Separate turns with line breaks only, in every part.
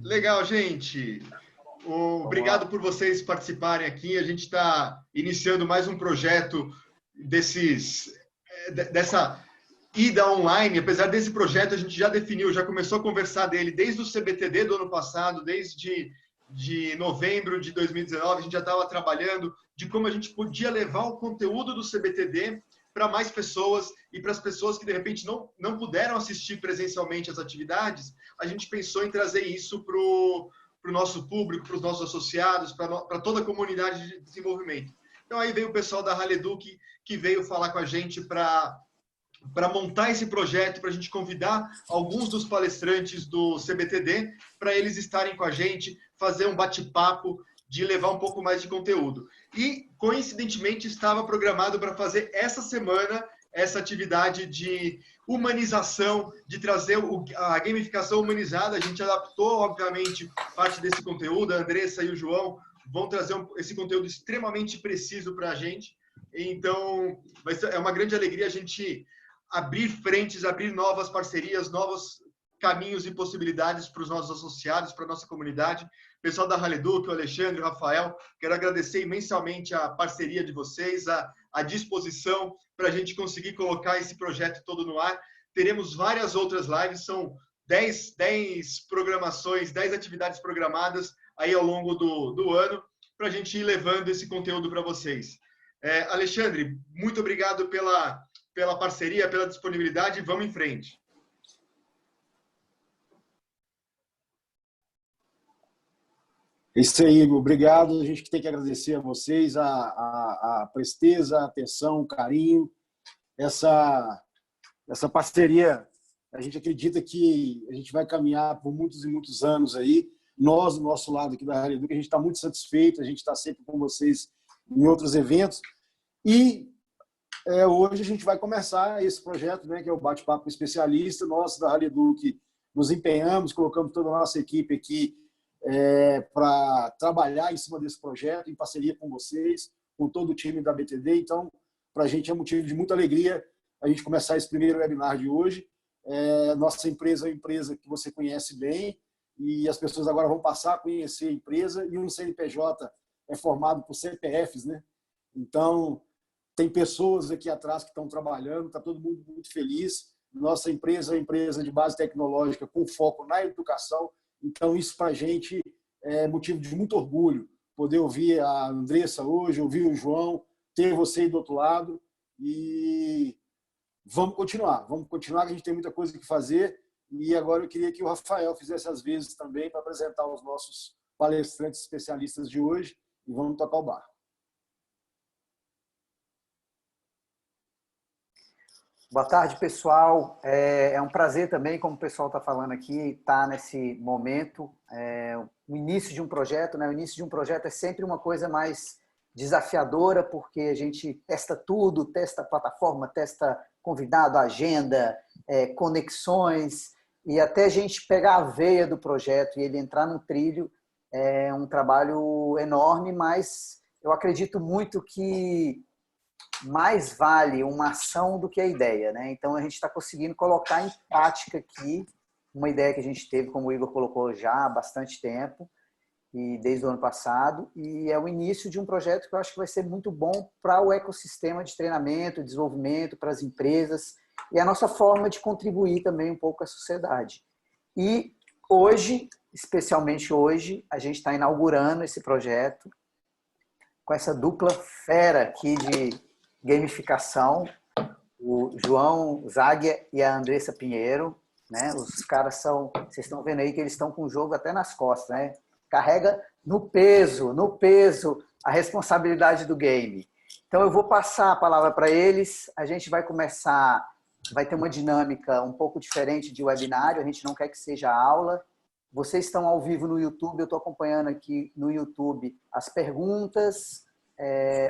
Legal, gente. Obrigado por vocês participarem aqui. A gente está iniciando mais um projeto dessa ida online. Apesar desse projeto, a gente já definiu, já começou a conversar dele desde o CBTD do ano passado, desde novembro de 2019, a gente já estava trabalhando de como a gente podia levar o conteúdo do CBTD para mais pessoas e para as pessoas que, de repente, não puderam assistir presencialmente as atividades, a gente pensou em trazer isso para o nosso público, para os nossos associados, para toda a comunidade de desenvolvimento. Então, aí veio o pessoal da Haledu que veio falar com a gente para montar esse projeto, para a gente convidar alguns dos palestrantes do CBTD para eles estarem com a gente, fazer um bate-papo, de levar um pouco mais de conteúdo. E, coincidentemente, estava programado para fazer essa semana essa atividade de humanização, de trazer a gamificação humanizada. A gente adaptou, obviamente, parte desse conteúdo. A Andressa e o João vão trazer esse conteúdo extremamente preciso para a gente. Então, é uma grande alegria a gente abrir frentes, abrir novas parcerias, novos caminhos e possibilidades para os nossos associados, para a nossa comunidade. Pessoal da Haledu, o Alexandre, o Rafael, quero agradecer imensamente a parceria de vocês, a disposição para a gente conseguir colocar esse projeto todo no ar. Teremos várias outras lives, são 10 programações, 10 atividades programadas aí ao longo do ano, para a gente ir levando esse conteúdo para vocês. Alexandre, muito obrigado pela parceria, pela disponibilidade. Vamos em frente.
Isso aí, obrigado. A gente tem que agradecer a vocês a presteza, a atenção, o carinho, essa parceria. A gente acredita que a gente vai caminhar por muitos e muitos anos aí. Nós, do nosso lado aqui da Haledu, a gente está muito satisfeito, a gente está sempre com vocês em outros eventos. E hoje a gente vai começar esse projeto, né, que é o Bate-Papo Especialista. Nós, da Haledu, que nos empenhamos, colocamos toda a nossa equipe aqui para trabalhar em cima desse projeto, em parceria com vocês, com todo o time da BTD. Então, para a gente é motivo de muita alegria a gente começar esse primeiro webinar de hoje. Nossa empresa é uma empresa que você conhece bem e as pessoas agora vão passar a conhecer a empresa, e um CNPJ é formado por CPFs, né? Então, tem pessoas aqui atrás que estão trabalhando, está todo mundo muito feliz. Nossa empresa é uma empresa de base tecnológica com foco na educação. Então, isso para a gente é motivo de muito orgulho, poder ouvir a Andressa hoje, ouvir o João, ter você aí do outro lado. E vamos continuar, que a gente tem muita coisa que fazer. E agora eu queria que o Rafael fizesse as vezes também para apresentar os nossos palestrantes especialistas de hoje, e vamos tocar o barco.
Boa tarde, pessoal. É um prazer também, como o pessoal está falando aqui, estar nesse momento. O início de um projeto, né? O início de um projeto é sempre uma coisa mais desafiadora, porque a gente testa tudo, testa a plataforma, testa convidado, agenda, conexões, e até a gente pegar a veia do projeto e ele entrar no trilho é um trabalho enorme, mas eu acredito muito que mais vale uma ação do que a ideia, né? Então, a gente está conseguindo colocar em prática aqui uma ideia que a gente teve, como o Igor colocou já há bastante tempo, e desde o ano passado, e é o início de um projeto que eu acho que vai ser muito bom para o ecossistema de treinamento, desenvolvimento, para as empresas, e a nossa forma de contribuir também um pouco com a sociedade. E hoje, especialmente hoje, a gente está inaugurando esse projeto com essa dupla fera aqui de gamificação, o João Zagia e a Andressa Pinheiro, né? Os caras são, vocês estão vendo aí que eles estão com o jogo até nas costas, né? Carrega no peso a responsabilidade do game. Então eu vou passar a palavra para eles, a gente vai começar, vai ter uma dinâmica um pouco diferente de webinário, a gente não quer que seja aula. Vocês estão ao vivo no YouTube, eu estou acompanhando aqui no YouTube as perguntas.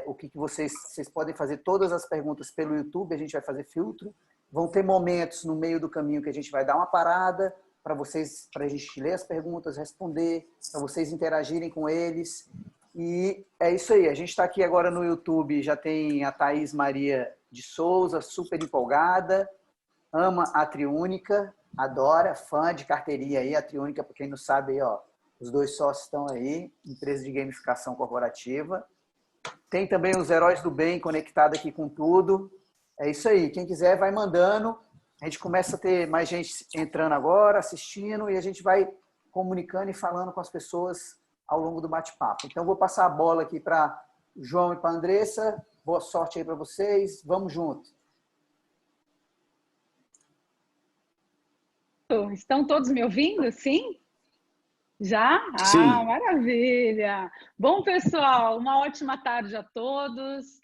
O que vocês podem fazer todas as perguntas pelo YouTube, a gente vai fazer filtro. Vão ter momentos no meio do caminho que a gente vai dar uma parada para vocês, para a gente ler as perguntas, responder, para vocês interagirem com eles. E é isso aí, a gente está aqui agora no YouTube, já tem a Thaís Maria de Souza, super empolgada, ama a Triúnica, adora, fã de carteirinha aí, a Triúnica, para quem não sabe, aí, ó, os dois sócios estão aí, empresa de gamificação corporativa. Tem também os Heróis do Bem conectado aqui com tudo. É isso aí, quem quiser vai mandando. A gente começa a ter mais gente entrando agora, assistindo, e a gente vai comunicando e falando com as pessoas ao longo do bate-papo. Então, vou passar a bola aqui para o João e para a Andressa. Boa sorte aí para vocês. Vamos junto.
Estão todos me ouvindo? Sim? Já?
Sim.
Maravilha! Bom, pessoal, uma ótima tarde a todos.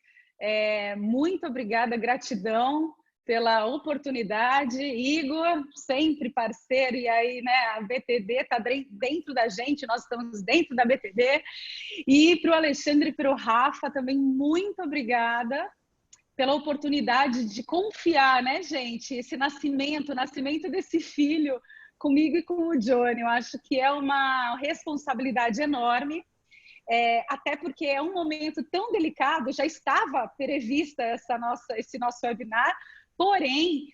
Muito obrigada, gratidão pela oportunidade. Igor, sempre parceiro, e aí, né, a BTD está dentro da gente, nós estamos dentro da BTD. E para o Alexandre e para o Rafa também, muito obrigada pela oportunidade de confiar, né, gente? Esse nascimento, o nascimento desse filho comigo e com o Johnny. Eu acho que é uma responsabilidade enorme, até porque é um momento tão delicado, já estava prevista esse nosso webinar, porém,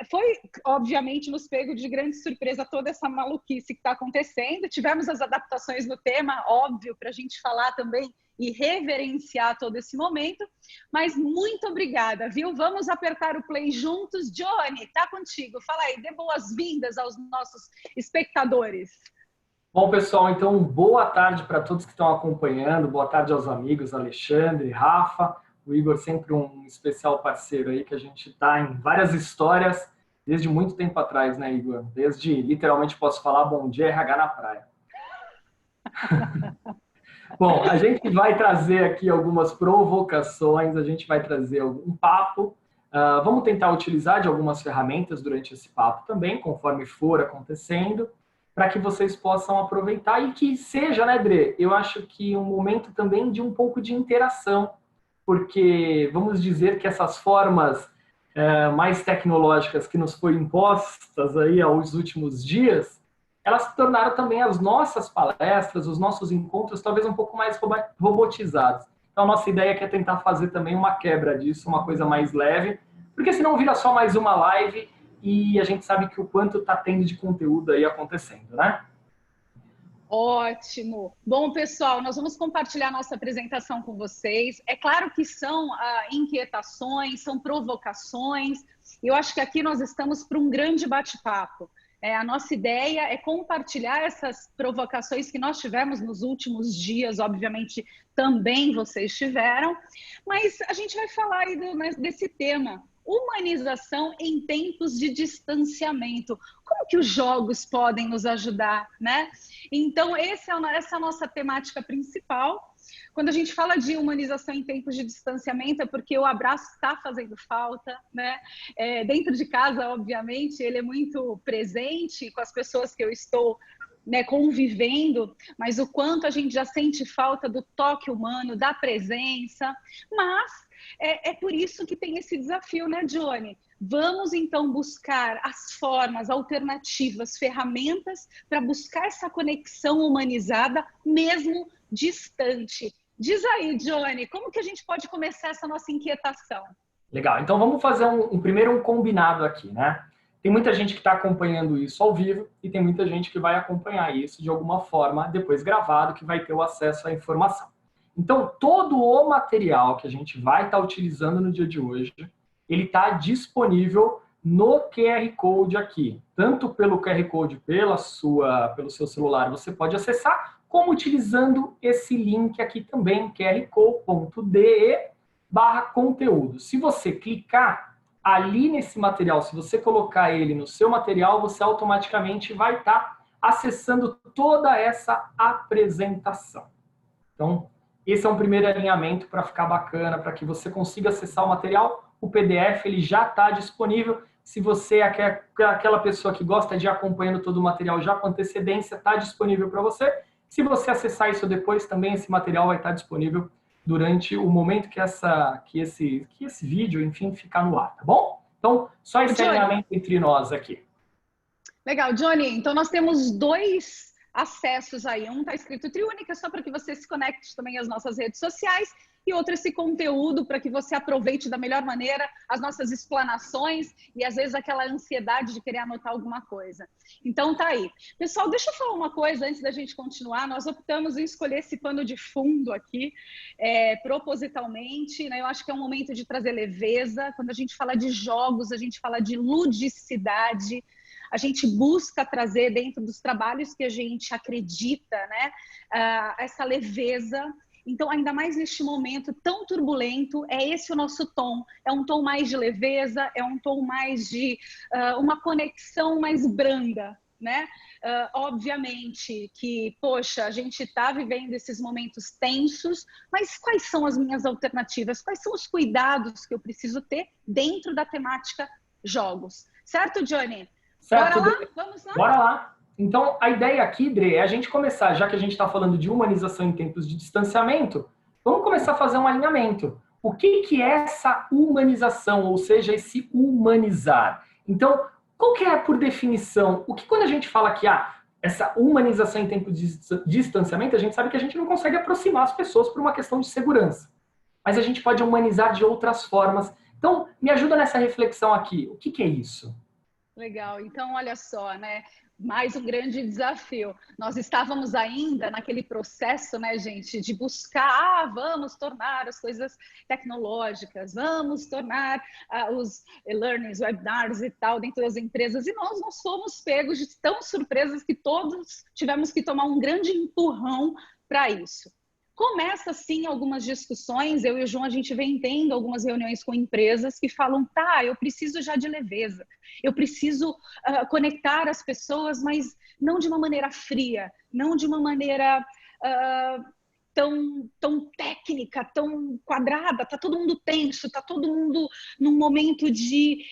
foi, obviamente, nos pego de grande surpresa toda essa maluquice que está acontecendo. Tivemos as adaptações no tema, óbvio, para a gente falar também e reverenciar todo esse momento, mas muito obrigada, viu? Vamos apertar o play juntos. Johnny, tá contigo. Fala aí, dê boas-vindas aos nossos espectadores.
Bom, pessoal, então, boa tarde para todos que estão acompanhando, boa tarde aos amigos, Alexandre, Rafa, o Igor, sempre um especial parceiro aí, que a gente está em várias histórias desde muito tempo atrás, né, Igor? Desde, literalmente, posso falar, bom dia, RH na praia. Bom, a gente vai trazer aqui algumas provocações, a gente vai trazer um papo, vamos tentar utilizar de algumas ferramentas durante esse papo também, conforme for acontecendo, para que vocês possam aproveitar e que seja, né, Dre? Eu acho que um momento também de um pouco de interação, porque vamos dizer que essas formas mais tecnológicas que nos foram impostas aí aos últimos dias, elas se tornaram também as nossas palestras, os nossos encontros, talvez um pouco mais robotizados. Então, a nossa ideia é tentar fazer também uma quebra disso, uma coisa mais leve, porque senão vira só mais uma live e a gente sabe que o quanto está tendo de conteúdo aí acontecendo, né?
Ótimo! Bom, pessoal, nós vamos compartilhar nossa apresentação com vocês. É claro que são inquietações, são provocações, e eu acho que aqui nós estamos para um grande bate-papo. A nossa ideia é compartilhar essas provocações que nós tivemos nos últimos dias, obviamente também vocês tiveram, mas a gente vai falar aí desse tema, humanização em tempos de distanciamento. Como que os jogos podem nos ajudar, né? Então, essa é a nossa temática principal. Quando a gente fala de humanização em tempos de distanciamento, é porque o abraço está fazendo falta, né? Dentro de casa, obviamente, ele é muito presente com as pessoas que eu estou, né, convivendo, mas o quanto a gente já sente falta do toque humano, da presença. Mas é por isso que tem esse desafio, né, Johnny? Vamos, então, buscar as formas alternativas, ferramentas para buscar essa conexão humanizada, mesmo distante. Diz aí, Johnny, como que a gente pode começar essa nossa inquietação?
Legal, então vamos fazer primeiro um combinado aqui, né? Tem muita gente que está acompanhando isso ao vivo e tem muita gente que vai acompanhar isso de alguma forma depois gravado, que vai ter o acesso à informação. Então, todo o material que a gente vai estar utilizando no dia de hoje, ele está disponível no QR Code aqui. Tanto pelo QR Code pelo seu celular, você pode acessar, como utilizando esse link aqui também, qrcode.de/conteúdo. Se você clicar ali nesse material, se você colocar ele no seu material, você automaticamente vai estar acessando toda essa apresentação. Então, esse é um primeiro alinhamento para ficar bacana, para que você consiga acessar o material. O PDF ele já está disponível. Se você é aquela pessoa que gosta de ir acompanhando todo o material já com antecedência, está disponível para você. Se você acessar isso depois, também esse material vai estar disponível durante o momento que esse vídeo, enfim, ficar no ar, tá bom? Então, só esse alinhamento entre nós aqui.
Legal, Johnny. Então, nós temos dois acessos aí. Um está escrito Triúnica, só para que você se conecte também às nossas redes sociais. e outro esse conteúdo para que você aproveite da melhor maneira as nossas explanações e às vezes aquela ansiedade de querer anotar alguma coisa. Então tá aí. Pessoal, deixa eu falar uma coisa antes da gente continuar. Nós optamos em escolher esse pano de fundo aqui, propositalmente, né? Eu acho que é um momento de trazer leveza. Quando a gente fala de jogos, a gente fala de ludicidade. A gente busca trazer dentro dos trabalhos que a gente acredita, né, essa leveza. Então, ainda mais neste momento tão turbulento, é esse o nosso tom. É um tom mais de leveza, é um tom mais de uma conexão mais branda, né? Obviamente que, poxa, a gente está vivendo esses momentos tensos, mas quais são as minhas alternativas? Quais são os cuidados que eu preciso ter dentro da temática jogos? Certo, Johnny?
Certo,
Bora lá? Vamos lá?
Bora lá. Então, a ideia aqui, Dre, é a gente começar, já que a gente está falando de humanização em tempos de distanciamento, vamos começar a fazer um alinhamento. O que é essa humanização, ou seja, esse humanizar? Então, qual que é, por definição, o que quando a gente fala que essa humanização em tempos de distanciamento, a gente sabe que a gente não consegue aproximar as pessoas por uma questão de segurança. Mas a gente pode humanizar de outras formas. Então, me ajuda nessa reflexão aqui. O que é isso?
Legal. Então, olha só, né? Mais um grande desafio. Nós estávamos ainda naquele processo, né, gente, de buscar, vamos tornar as coisas tecnológicas, vamos tornar os e-learnings, webinars e tal dentro das empresas. E nós não fomos pegos de tão surpresas que todos tivemos que tomar um grande empurrão para isso. Começa, sim, algumas discussões, eu e o João, a gente vem tendo algumas reuniões com empresas que falam, tá, eu preciso já de leveza, eu preciso conectar as pessoas, mas não de uma maneira fria, não de uma maneira tão técnica, tão quadrada, tá todo mundo tenso, tá todo mundo num momento de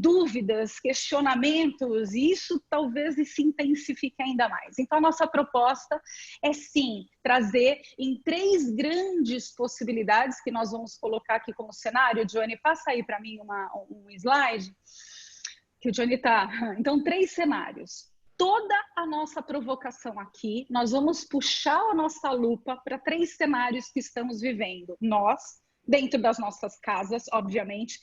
dúvidas, questionamentos, e isso talvez se intensifique ainda mais. Então, a nossa proposta é, sim, trazer em 3 grandes possibilidades que nós vamos colocar aqui como cenário. Johnny, passa aí para mim um slide, que o Johnny tá. Então, 3 cenários. Toda a nossa provocação aqui, nós vamos puxar a nossa lupa para 3 cenários que estamos vivendo. Nós, dentro das nossas casas, obviamente,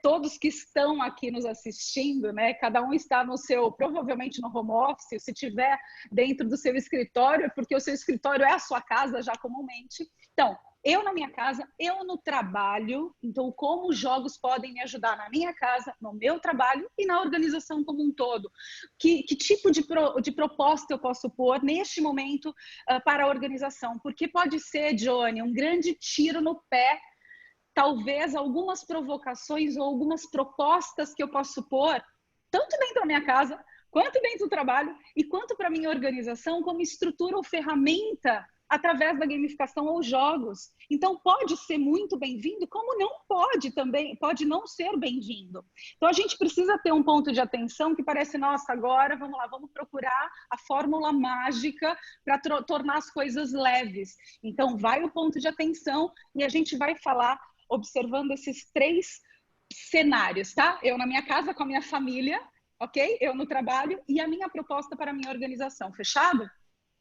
todos que estão aqui nos assistindo, né? Cada um está no seu, provavelmente no home office, se tiver dentro do seu escritório, porque o seu escritório é a sua casa já comumente. Então, eu na minha casa, eu no trabalho, então como os jogos podem me ajudar na minha casa, no meu trabalho e na organização como um todo. Que tipo de proposta eu posso pôr neste momento para a organização? Porque pode ser, Johnny, um grande tiro no pé, talvez algumas provocações ou algumas propostas que eu posso pôr, tanto dentro da minha casa, quanto dentro do trabalho e quanto para a minha organização, como estrutura ou ferramenta através da gamificação ou jogos. Então, pode ser muito bem-vindo, como não pode também, pode não ser bem-vindo. Então, a gente precisa ter um ponto de atenção que parece, nossa, agora, vamos lá, vamos procurar a fórmula mágica para tornar as coisas leves. Então, vai o ponto de atenção e a gente vai falar, observando esses 3 cenários, tá? Eu na minha casa com a minha família, ok? Eu no trabalho e a minha proposta para a minha organização. Fechado?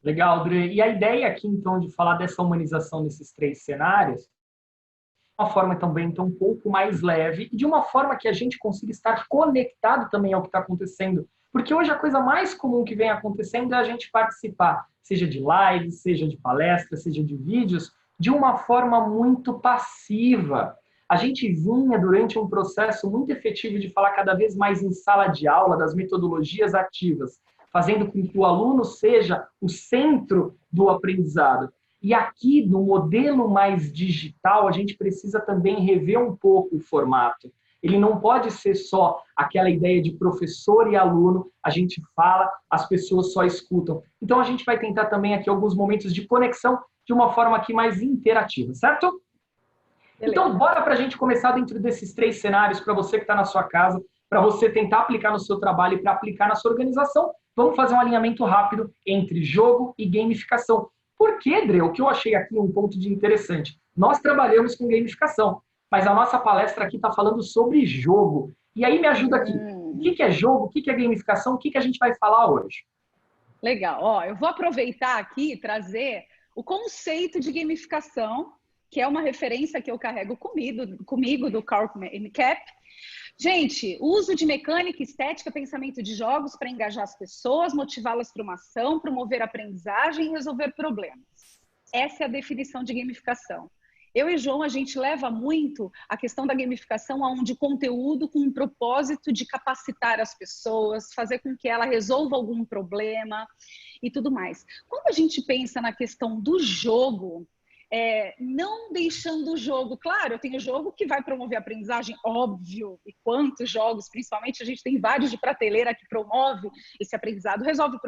Legal, Dre. E a ideia aqui, então, de falar dessa humanização nesses 3 cenários, de uma forma também então, um pouco mais leve e de uma forma que a gente consiga estar conectado também ao que está acontecendo. Porque hoje a coisa mais comum que vem acontecendo é a gente participar, seja de lives, seja de palestras, seja de vídeos, de uma forma muito passiva. A gente vinha durante um processo muito efetivo de falar cada vez mais em sala de aula, das metodologias ativas, fazendo com que o aluno seja o centro do aprendizado. E aqui, no modelo mais digital, a gente precisa também rever um pouco o formato. Ele não pode ser só aquela ideia de professor e aluno, a gente fala, as pessoas só escutam. Então, a gente vai tentar também aqui alguns momentos de conexão de uma forma aqui mais interativa, certo? Beleza. Então, bora para a gente começar dentro desses 3 cenários, para você que está na sua casa, para você tentar aplicar no seu trabalho e para aplicar na sua organização. Vamos fazer um alinhamento rápido entre jogo e gamificação. Por que, Dre? O que eu achei aqui um ponto de interessante. Nós trabalhamos com gamificação, mas a nossa palestra aqui está falando sobre jogo. E aí me ajuda aqui. O que é jogo? O que é gamificação? O que a gente vai falar hoje?
Legal. Ó, eu vou aproveitar aqui e trazer o conceito de gamificação, que é uma referência que eu carrego comigo do Carl Cap. Gente, uso de mecânica, estética, pensamento de jogos para engajar as pessoas, motivá-las para uma ação, promover aprendizagem e resolver problemas. Essa é a definição de gamificação. Eu e João, a gente leva muito a questão da gamificação aonde conteúdo com um propósito de capacitar as pessoas, fazer com que ela resolva algum problema e tudo mais. Quando a gente pensa na questão do jogo, não deixando o jogo... Claro, eu tenho jogo que vai promover aprendizagem, óbvio, e quantos jogos, principalmente a gente tem vários de prateleira que promove esse aprendizado, resolve o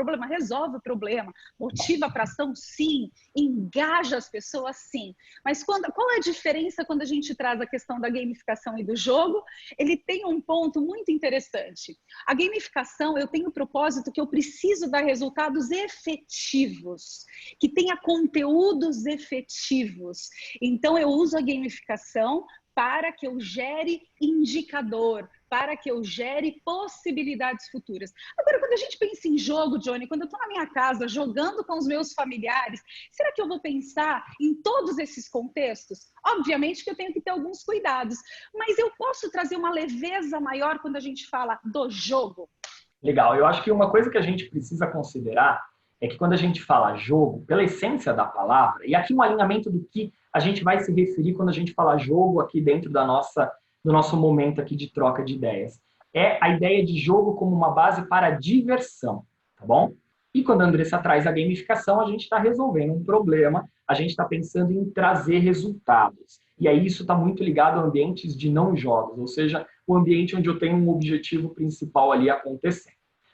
problema, motiva para ação, sim, engaja as pessoas, sim. Mas qual é a diferença quando a gente traz a questão da gamificação e do jogo? Ele tem um ponto muito interessante. A gamificação, eu tenho o propósito que eu preciso dar resultados efetivos, que tenha conteúdos efetivos. Então, eu uso a gamificação para que eu gere indicador, para que eu gere possibilidades futuras. Agora, quando a gente pensa em jogo, Johnny, quando eu estou na minha casa jogando com os meus familiares, será que eu vou pensar em todos esses contextos? Obviamente que eu tenho que ter alguns cuidados, mas eu posso trazer uma leveza maior quando a gente fala do jogo?
Legal, eu acho que uma coisa que a gente precisa considerar é que quando a gente fala jogo, pela essência da palavra, e aqui um alinhamento do que a gente vai se referir quando a gente fala jogo aqui dentro do nosso momento aqui de troca de ideias, é a ideia de jogo como uma base para diversão, tá bom? E quando a Andressa traz a gamificação, a gente está resolvendo um problema, a gente está pensando em trazer resultados. E aí isso está muito ligado a ambientes de não jogos, ou seja, o ambiente onde eu tenho um objetivo principal ali acontecendo.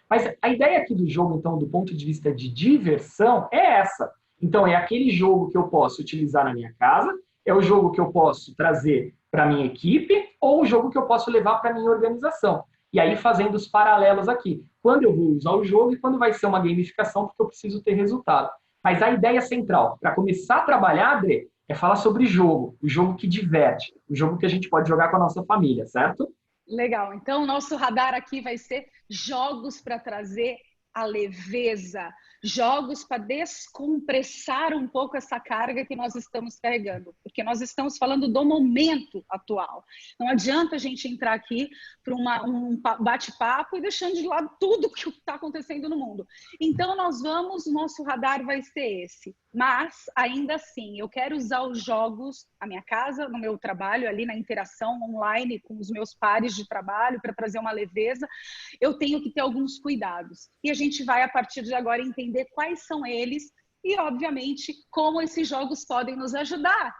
Mas a ideia aqui do jogo, então, do ponto de vista de diversão, é essa. Então, é aquele jogo que eu posso utilizar na minha casa, é o jogo que eu posso trazer para a minha equipe, ou o jogo que eu posso levar para a minha organização. E aí, fazendo os paralelos aqui. Quando eu vou usar o jogo e quando vai ser uma gamificação, porque eu preciso ter resultado. Mas a ideia central, para começar a trabalhar, André, é falar sobre jogo. O jogo que diverte. O jogo que a gente pode jogar com a nossa família, certo?
Legal, então o nosso radar aqui vai ser jogos para trazer a leveza, jogos para descompressar um pouco essa carga que nós estamos carregando, porque nós estamos falando do momento atual. Não adianta a gente entrar aqui para um bate-papo e deixando de lado tudo que está acontecendo no mundo. Então, nosso radar vai ser esse. Mas, ainda assim, eu quero usar os jogos na minha casa, no meu trabalho, ali na interação online com os meus pares de trabalho, para trazer uma leveza. Eu tenho que ter alguns cuidados. E a gente vai, a partir de agora, entender quais são eles e, obviamente, como esses jogos podem nos ajudar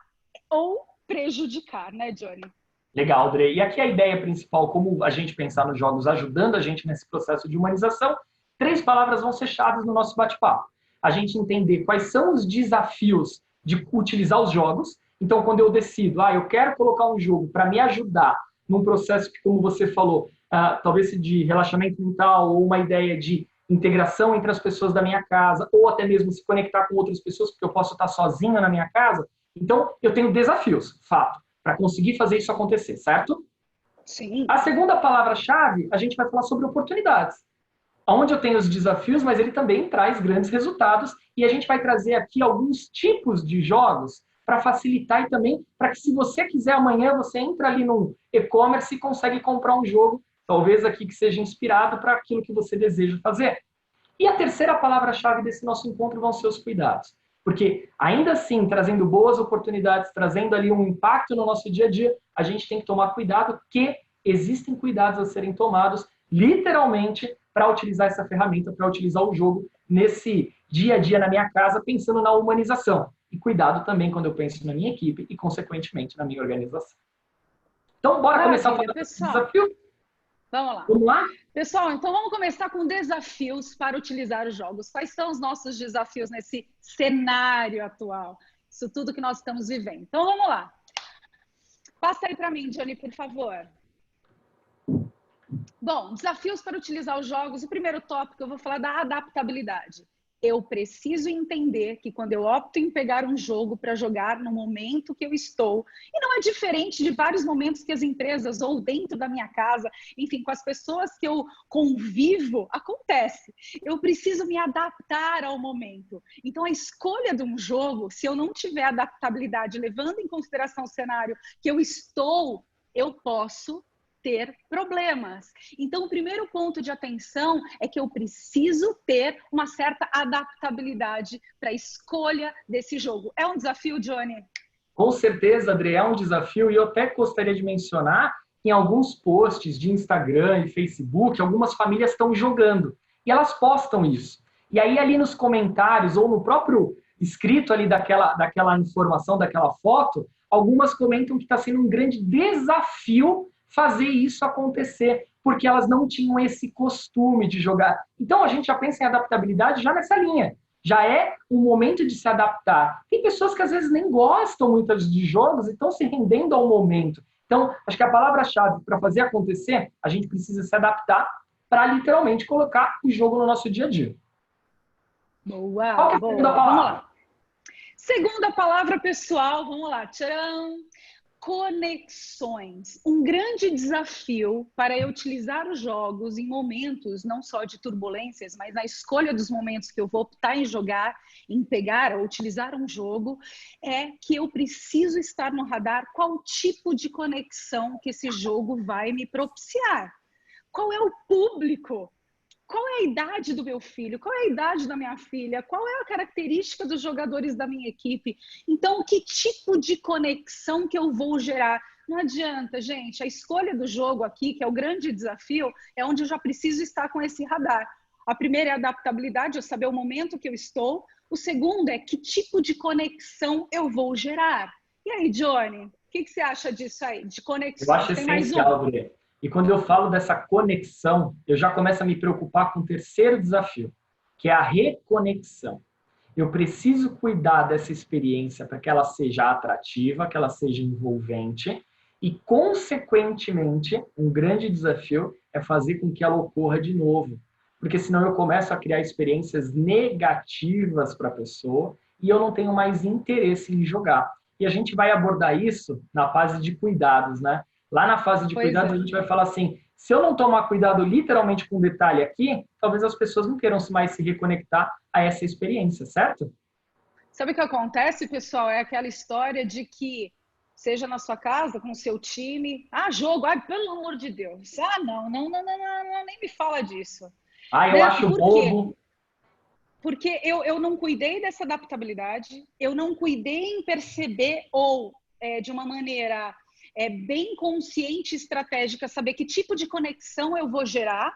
ou prejudicar, né, Johnny?
Legal, André. E aqui a ideia principal, como a gente pensar nos jogos ajudando a gente nesse processo de humanização, 3 palavras vão ser chaves no nosso bate-papo. A gente entender quais são os desafios de utilizar os jogos. Então, quando eu decido, eu quero colocar um jogo para me ajudar num processo que, como você falou, talvez de relaxamento mental ou uma ideia de integração entre as pessoas da minha casa, ou até mesmo se conectar com outras pessoas, porque eu posso estar sozinho na minha casa. Então, eu tenho desafios, fato, para conseguir fazer isso acontecer, certo?
Sim.
A segunda palavra-chave, a gente vai falar sobre oportunidades. Onde eu tenho os desafios, mas ele também traz grandes resultados, e a gente vai trazer aqui alguns tipos de jogos para facilitar e também para que, se você quiser, amanhã você entra ali no e-commerce e consegue comprar um jogo, talvez aqui que seja inspirado para aquilo que você deseja fazer. E a terceira palavra-chave desse nosso encontro vão ser os cuidados. Porque, ainda assim, trazendo boas oportunidades, trazendo ali um impacto no nosso dia a dia, a gente tem que tomar cuidado que existem cuidados a serem tomados, literalmente, para utilizar essa ferramenta, para utilizar o jogo nesse dia a dia na minha casa, pensando na humanização. E cuidado também quando eu penso na minha equipe e, consequentemente, na minha organização. Então, bora começar a falar desse desafio?
Vamos lá.
Vamos lá?
Pessoal, então vamos começar com desafios para utilizar os jogos. Quais são os nossos desafios nesse cenário atual? Isso tudo que nós estamos vivendo. Então vamos lá. Passa aí para mim, Johnny, por favor. Bom, desafios para utilizar os jogos. O primeiro tópico, eu vou falar da adaptabilidade. Eu preciso entender que quando eu opto em pegar um jogo para jogar no momento que eu estou, e não é diferente de vários momentos que as empresas ou dentro da minha casa, enfim, com as pessoas que eu convivo, acontece. Eu preciso me adaptar ao momento. Então, a escolha de um jogo, se eu não tiver adaptabilidade, levando em consideração o cenário que eu estou, eu posso ter problemas. Então, o primeiro ponto de atenção é que eu preciso ter uma certa adaptabilidade para a escolha desse jogo. É um desafio, Johnny?
Com certeza, André, é um desafio, e eu até gostaria de mencionar que em alguns posts de Instagram e Facebook, algumas famílias estão jogando, e elas postam isso. E aí, ali nos comentários, ou no próprio escrito ali daquela informação, daquela foto, algumas comentam que está sendo um grande desafio fazer isso acontecer, porque elas não tinham esse costume de jogar. Então, a gente já pensa em adaptabilidade já nessa linha. Já é o momento de se adaptar. Tem pessoas que às vezes nem gostam muito de jogos e estão se rendendo ao momento. Então, acho que a palavra-chave para fazer acontecer, a gente precisa se adaptar para literalmente colocar o jogo no nosso dia a dia.
Boa,
Qual que é a
boa.
segunda palavra?
Vamos lá. Segunda palavra, pessoal, vamos lá. Tcharam! Conexões. Um grande desafio para eu utilizar os jogos em momentos não só de turbulências, mas na escolha dos momentos que eu vou optar em jogar, em pegar ou utilizar um jogo, é que eu preciso estar no radar qual tipo de conexão que esse jogo vai me propiciar. Qual é o público? Qual é a idade do meu filho? Qual é a idade da minha filha? Qual é a característica dos jogadores da minha equipe? Então, que tipo de conexão que eu vou gerar? Não adianta, gente. A escolha do jogo aqui, que é o grande desafio, é onde eu já preciso estar com esse radar. A primeira é a adaptabilidade, eu saber o momento que eu estou. O segundo é que tipo de conexão eu vou gerar. E aí, Johnny, o que você acha disso aí? De conexão?
Eu acho
Tem mais
essencial,
um?
André. E quando eu falo dessa conexão, eu já começo a me preocupar com o terceiro desafio, que é a reconexão. Eu preciso cuidar dessa experiência para que ela seja atrativa, que ela seja envolvente e, consequentemente, um grande desafio é fazer com que ela ocorra de novo. Porque senão eu começo a criar experiências negativas para a pessoa e eu não tenho mais interesse em jogar. E a gente vai abordar isso na fase de cuidados, né? Lá na fase de cuidados, a gente vai falar assim, se eu não tomar cuidado literalmente com um detalhe aqui, talvez as pessoas não queiram mais se reconectar a essa experiência, certo?
Sabe o que acontece, pessoal? É aquela história de que, seja na sua casa, com o seu time, jogo, pelo amor de Deus. Não, nem me fala disso.
Eu
Né?
acho bobo.
Porque eu não cuidei dessa adaptabilidade, eu não cuidei em perceber ou, de uma maneira bem consciente e estratégica, saber que tipo de conexão eu vou gerar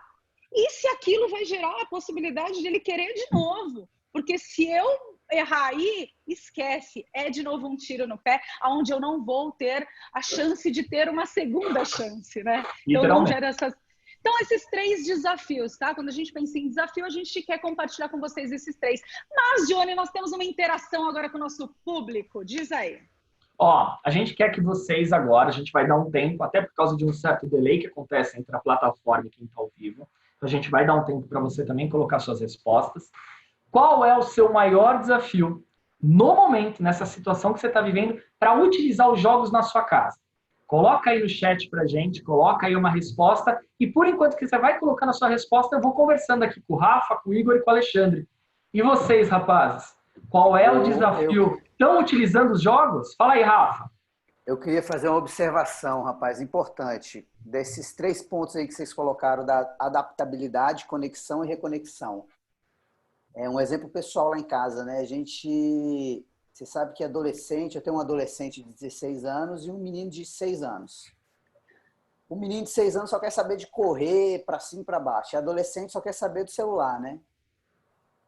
e se aquilo vai gerar a possibilidade de ele querer de novo. Porque se eu errar aí, esquece. É de novo um tiro no pé, onde eu não vou ter a chance de ter uma segunda chance, né? Então, não gera essas... Então, esses 3 desafios, tá? Quando a gente pensa em desafio, a gente quer compartilhar com vocês esses 3. Mas, Johnny, nós temos uma interação agora com o nosso público. Diz aí.
A gente quer que vocês agora, a gente vai dar um tempo, até por causa de um certo delay que acontece entre a plataforma e quem está ao vivo. Então, a gente vai dar um tempo para você também colocar suas respostas. Qual é o seu maior desafio no momento, nessa situação que você está vivendo, para utilizar os jogos na sua casa? Coloca aí no chat para a gente, coloca aí uma resposta. E por enquanto que você vai colocando a sua resposta, eu vou conversando aqui com o Rafa, com o Igor e com o Alexandre. E vocês, rapazes? Qual é o desafio? Estão utilizando os jogos? Fala aí, Rafa.
Eu queria fazer uma observação, rapaz, importante. Desses 3 pontos aí que vocês colocaram, da adaptabilidade, conexão e reconexão. É um exemplo pessoal lá em casa, né? Você sabe que adolescente, eu tenho um adolescente de 16 anos e um menino de 6 anos. O menino de 6 anos só quer saber de correr para cima e para baixo. E adolescente só quer saber do celular, né?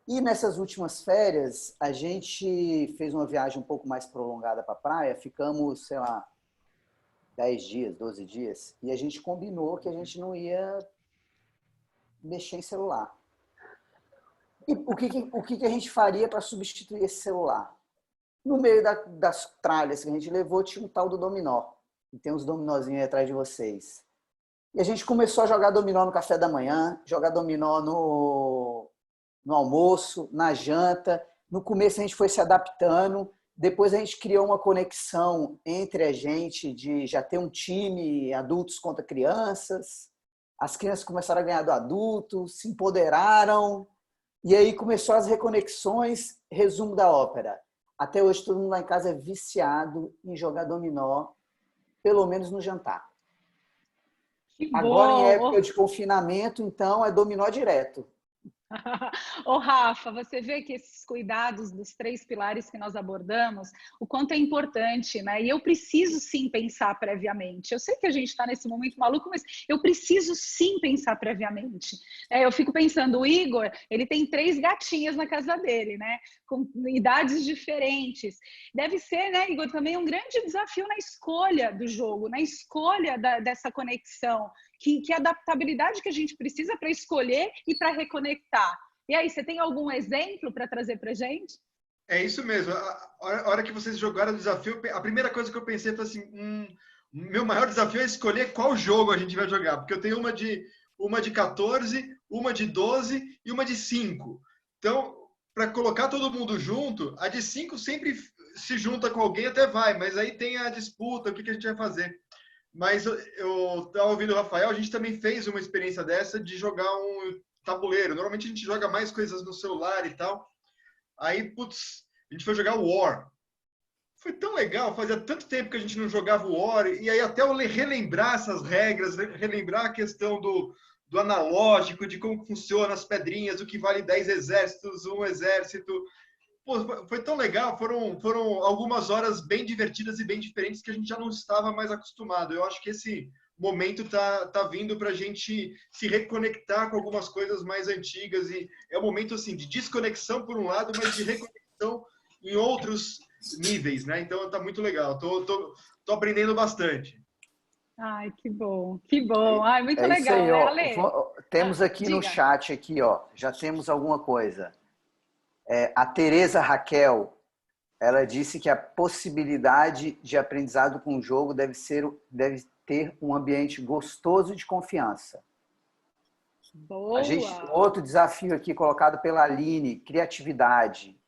E nessas últimas férias, a gente fez uma viagem um pouco mais prolongada para a praia. Ficamos, sei lá, 10 dias, 12 dias. E a gente combinou que a gente não ia mexer em celular. E o que a gente faria para substituir esse celular? No meio das tralhas que a gente levou, tinha um tal do dominó. E tem uns dominózinhos aí atrás de vocês. E a gente começou a jogar dominó no café da manhã, jogar dominó no almoço, na janta. No começo a gente foi se adaptando, depois a gente criou uma conexão entre a gente de já ter um time, adultos contra crianças. As crianças começaram a ganhar do adulto, se empoderaram, e aí começou as reconexões. Resumo da ópera. Até hoje todo mundo lá em casa é viciado em jogar dominó, pelo menos no jantar.
Que
Agora,
bom.
em época de confinamento, então, é dominó direto.
Ô, Rafa, você vê que esses cuidados dos 3 pilares que nós abordamos, o quanto é importante, né? E eu preciso sim pensar previamente. Eu sei que a gente está nesse momento maluco, mas eu preciso sim pensar previamente. Eu fico pensando, o Igor, ele tem 3 gatinhas na casa dele, né? Com idades diferentes. Deve ser, né, Igor, também um grande desafio na escolha do jogo, na escolha dessa conexão. Que adaptabilidade que a gente precisa para escolher e para reconectar. E aí, você tem algum exemplo para trazer para a gente?
É isso mesmo. A hora que vocês jogaram o desafio, a primeira coisa que eu pensei foi assim, meu maior desafio é escolher qual jogo a gente vai jogar, porque eu tenho uma de 14, uma de 12 e uma de 5. Então, para colocar todo mundo junto, a de 5 sempre se junta com alguém, até vai, mas aí tem a disputa, o que a gente vai fazer. Mas eu estava ouvindo o Rafael, a gente também fez uma experiência dessa de jogar um tabuleiro. Normalmente a gente joga mais coisas no celular e tal. Aí, putz, a gente foi jogar War. Foi tão legal, fazia tanto tempo que a gente não jogava War. E aí até eu relembrar essas regras, relembrar a questão do analógico, de como funciona as pedrinhas, o que vale 10 exércitos, um exército. Pô, foi tão legal, foram algumas horas bem divertidas e bem diferentes que a gente já não estava mais acostumado. Eu acho que esse momento tá vindo para a gente se reconectar com algumas coisas mais antigas, e é um momento assim de desconexão por um lado, mas de reconexão em outros níveis, né? Então tá muito legal, tô aprendendo bastante.
Ai, que bom, que bom. Ai, muito
É isso
legal,
aí,
né,
ó.
Ale?
Temos aqui no
Diga.
chat, aqui, ó, já temos alguma coisa. A Tereza Raquel, ela disse que a possibilidade de aprendizado com o jogo deve ter um ambiente gostoso de confiança.
Boa.
Outro desafio aqui colocado pela Aline, criatividade.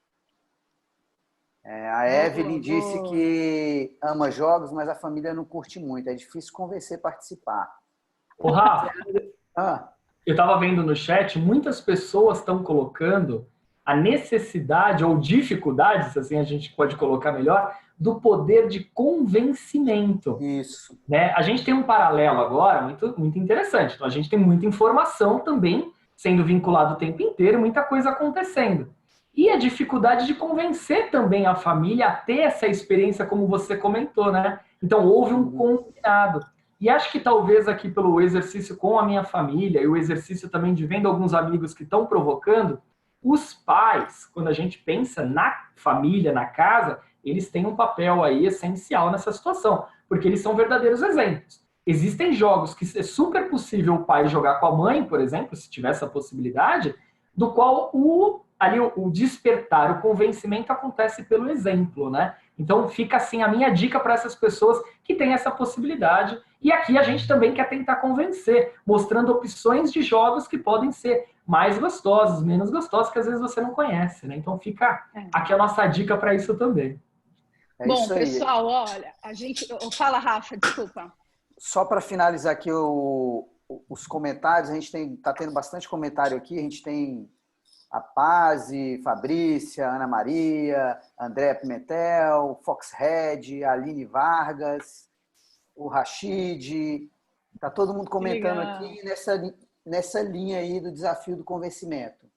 A Evelyn disse que ama jogos, mas a família não curte muito. É difícil convencer a participar.
Ô, Rafa, eu estava vendo no chat, muitas pessoas estão colocando a necessidade ou dificuldades, assim a gente pode colocar melhor, do poder de convencimento.
Isso.
Né? A gente tem um paralelo agora muito, muito interessante. Então, a gente tem muita informação também sendo vinculada o tempo inteiro, muita coisa acontecendo. E a dificuldade de convencer também a família a ter essa experiência, como você comentou, né? Então, houve um combinado. E acho que talvez aqui pelo exercício com a minha família e o exercício também de vendo alguns amigos que estão provocando, os pais, quando a gente pensa na família, na casa, eles têm um papel aí essencial nessa situação, porque eles são verdadeiros exemplos. Existem jogos que é super possível o pai jogar com a mãe, por exemplo, se tiver essa possibilidade, do qual o despertar, o convencimento acontece pelo exemplo, né? Então fica assim a minha dica para essas pessoas que têm essa possibilidade. E aqui a gente também quer tentar convencer, mostrando opções de jogos que podem ser mais gostosos, menos gostosos, que às vezes você não conhece, né? Então fica aqui a nossa dica para isso também.
Bom, pessoal, olha, a gente... Fala, Rafa, desculpa.
Só para finalizar aqui os comentários, a gente está tendo bastante comentário aqui, a gente tem a Pazi, Fabrícia, Ana Maria, André Pimentel, Foxhead, Aline Vargas, o Rashid, está todo mundo comentando aqui nessa linha aí do desafio do convencimento.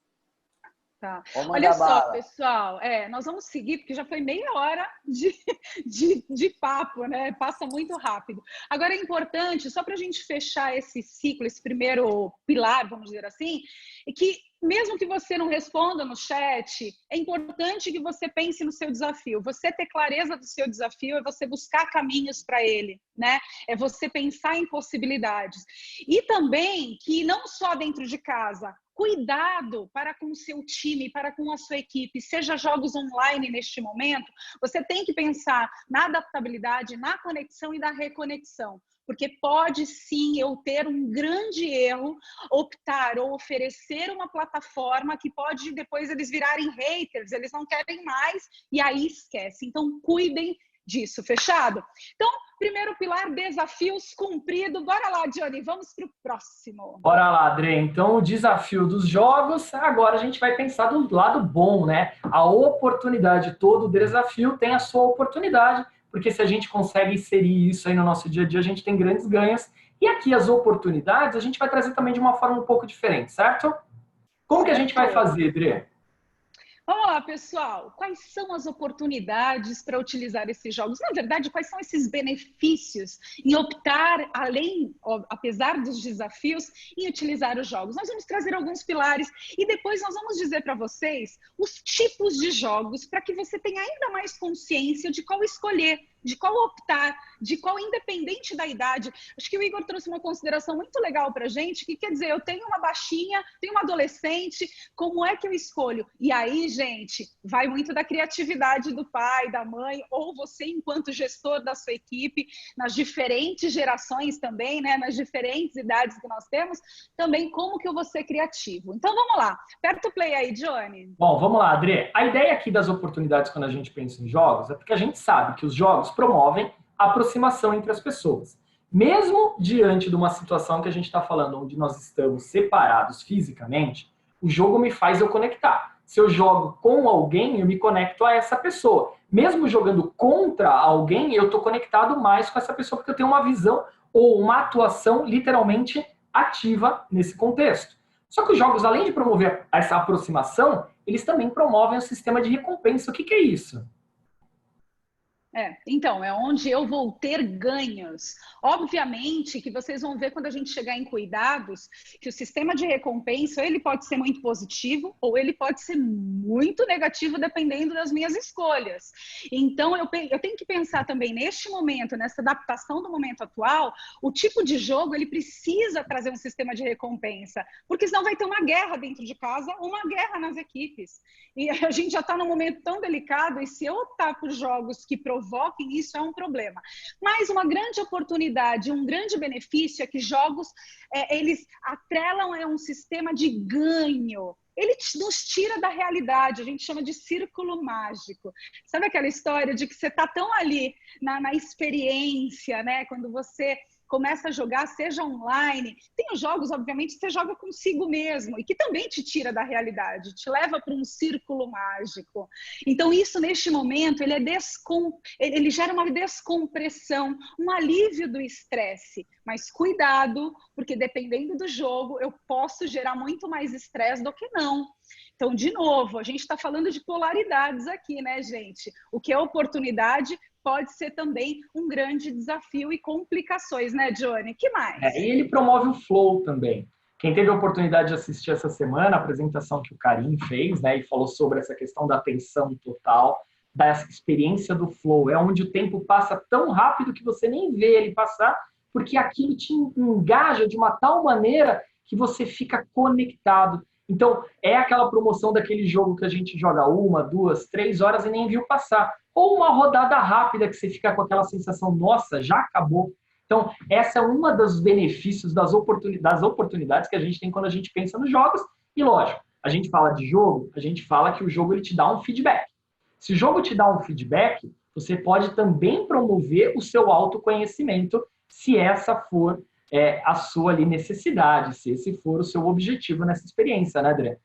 Tá. Olha só, pessoal, nós vamos seguir, porque já foi meia hora de papo, né? Passa muito rápido. Agora é importante, só para a gente fechar esse ciclo, esse primeiro pilar, vamos dizer assim, é que mesmo que você não responda no chat, é importante que você pense no seu desafio. Você ter clareza do seu desafio é você buscar caminhos para ele, né? É você pensar em possibilidades. E também que não só dentro de casa, cuidado para com o seu time, para com a sua equipe, seja jogos online neste momento, você tem que pensar na adaptabilidade, na conexão e na reconexão. porque pode sim eu ter um grande erro, optar ou oferecer uma plataforma que pode depois eles virarem haters, eles não querem mais e aí esquece. Então, cuidem disso, fechado? Então, primeiro pilar, desafios cumprido. Bora lá, Johnny, vamos para o próximo.
Bora lá, Adrê. Então, o desafio dos jogos, agora a gente vai pensar do lado bom, né? A oportunidade, todo desafio tem a sua oportunidade, porque se a gente consegue inserir isso aí no nosso dia a dia, a gente tem grandes ganhos. E aqui as oportunidades a gente vai trazer também de uma forma um pouco diferente, certo? Como que a gente vai fazer, Adrê?
Vamos lá, pessoal. Quais são as oportunidades para utilizar esses jogos? Na verdade, quais são esses benefícios em optar, apesar dos desafios, em utilizar os jogos? Nós vamos trazer alguns pilares e depois nós vamos dizer para vocês os tipos de jogos para que você tenha ainda mais consciência de qual escolher, de qual optar, de qual independente da idade. Acho que o Igor trouxe uma consideração muito legal para a gente, que quer dizer, eu tenho uma baixinha, tenho uma adolescente, como é que eu escolho? E aí, gente, vai muito da criatividade do pai, da mãe, ou você enquanto gestor da sua equipe, nas diferentes gerações também, né, nas diferentes idades que nós temos, também como que eu vou ser criativo. Então, vamos lá. Aperta o play aí, Johnny.
Bom, vamos lá, Adrê. A ideia aqui das oportunidades quando a gente pensa em jogos é porque a gente sabe que os jogos promovem a aproximação entre as pessoas. Mesmo diante de uma situação que a gente está falando, onde nós estamos separados fisicamente, o jogo me faz eu conectar. Se eu jogo com alguém, eu me conecto a essa pessoa. Mesmo jogando contra alguém, eu estou conectado mais com essa pessoa, porque eu tenho uma visão ou uma atuação literalmente ativa nesse contexto. Só que os jogos, além de promover essa aproximação, eles também promovem o sistema de recompensa. O que é isso?
Então, é onde eu vou ter ganhos. Obviamente que vocês vão ver quando a gente chegar em cuidados, que o sistema de recompensa, ele pode ser muito positivo ou ele pode ser muito negativo, dependendo das minhas escolhas. Então, eu tenho que pensar também neste momento, nessa adaptação do momento atual, o tipo de jogo, ele precisa trazer um sistema de recompensa, porque senão vai ter uma guerra dentro de casa, uma guerra nas equipes. E a gente já está num momento tão delicado, e se eu optar por jogos que provoquem isso, é um problema. Mas uma grande oportunidade, um grande benefício é que jogos, eles atrelam a um sistema de ganho. Ele nos tira da realidade, a gente chama de círculo mágico. Sabe aquela história de que você está tão ali na experiência, né? Quando você começa a jogar, seja online. Tem os jogos, obviamente, que você joga consigo mesmo e que também te tira da realidade, te leva para um círculo mágico. Então, isso, neste momento, ele gera uma descompressão, um alívio do estresse. Mas cuidado, porque dependendo do jogo, eu posso gerar muito mais estresse do que não. Então, de novo, a gente está falando de polaridades aqui, né, gente? O que é oportunidade pode ser também um grande desafio e complicações, né, Johnny? Que mais?
E ele promove o flow também. Quem teve a oportunidade de assistir essa semana, a apresentação que o Karim fez, né, e falou sobre essa questão da atenção total, da experiência do flow, é onde o tempo passa tão rápido que você nem vê ele passar, porque aquilo te engaja de uma tal maneira que você fica conectado. Então, é aquela promoção daquele jogo que a gente joga 1, 2, 3 horas e nem viu passar. Ou uma rodada rápida que você fica com aquela sensação, nossa, já acabou. Então, essa é uma dos benefícios das oportunidades que a gente tem quando a gente pensa nos jogos. E, lógico, a gente fala de jogo, a gente fala que o jogo ele te dá um feedback. Se o jogo te dá um feedback, você pode também promover o seu autoconhecimento, se essa for a sua ali, necessidade, se esse for o seu objetivo nessa experiência, né, André?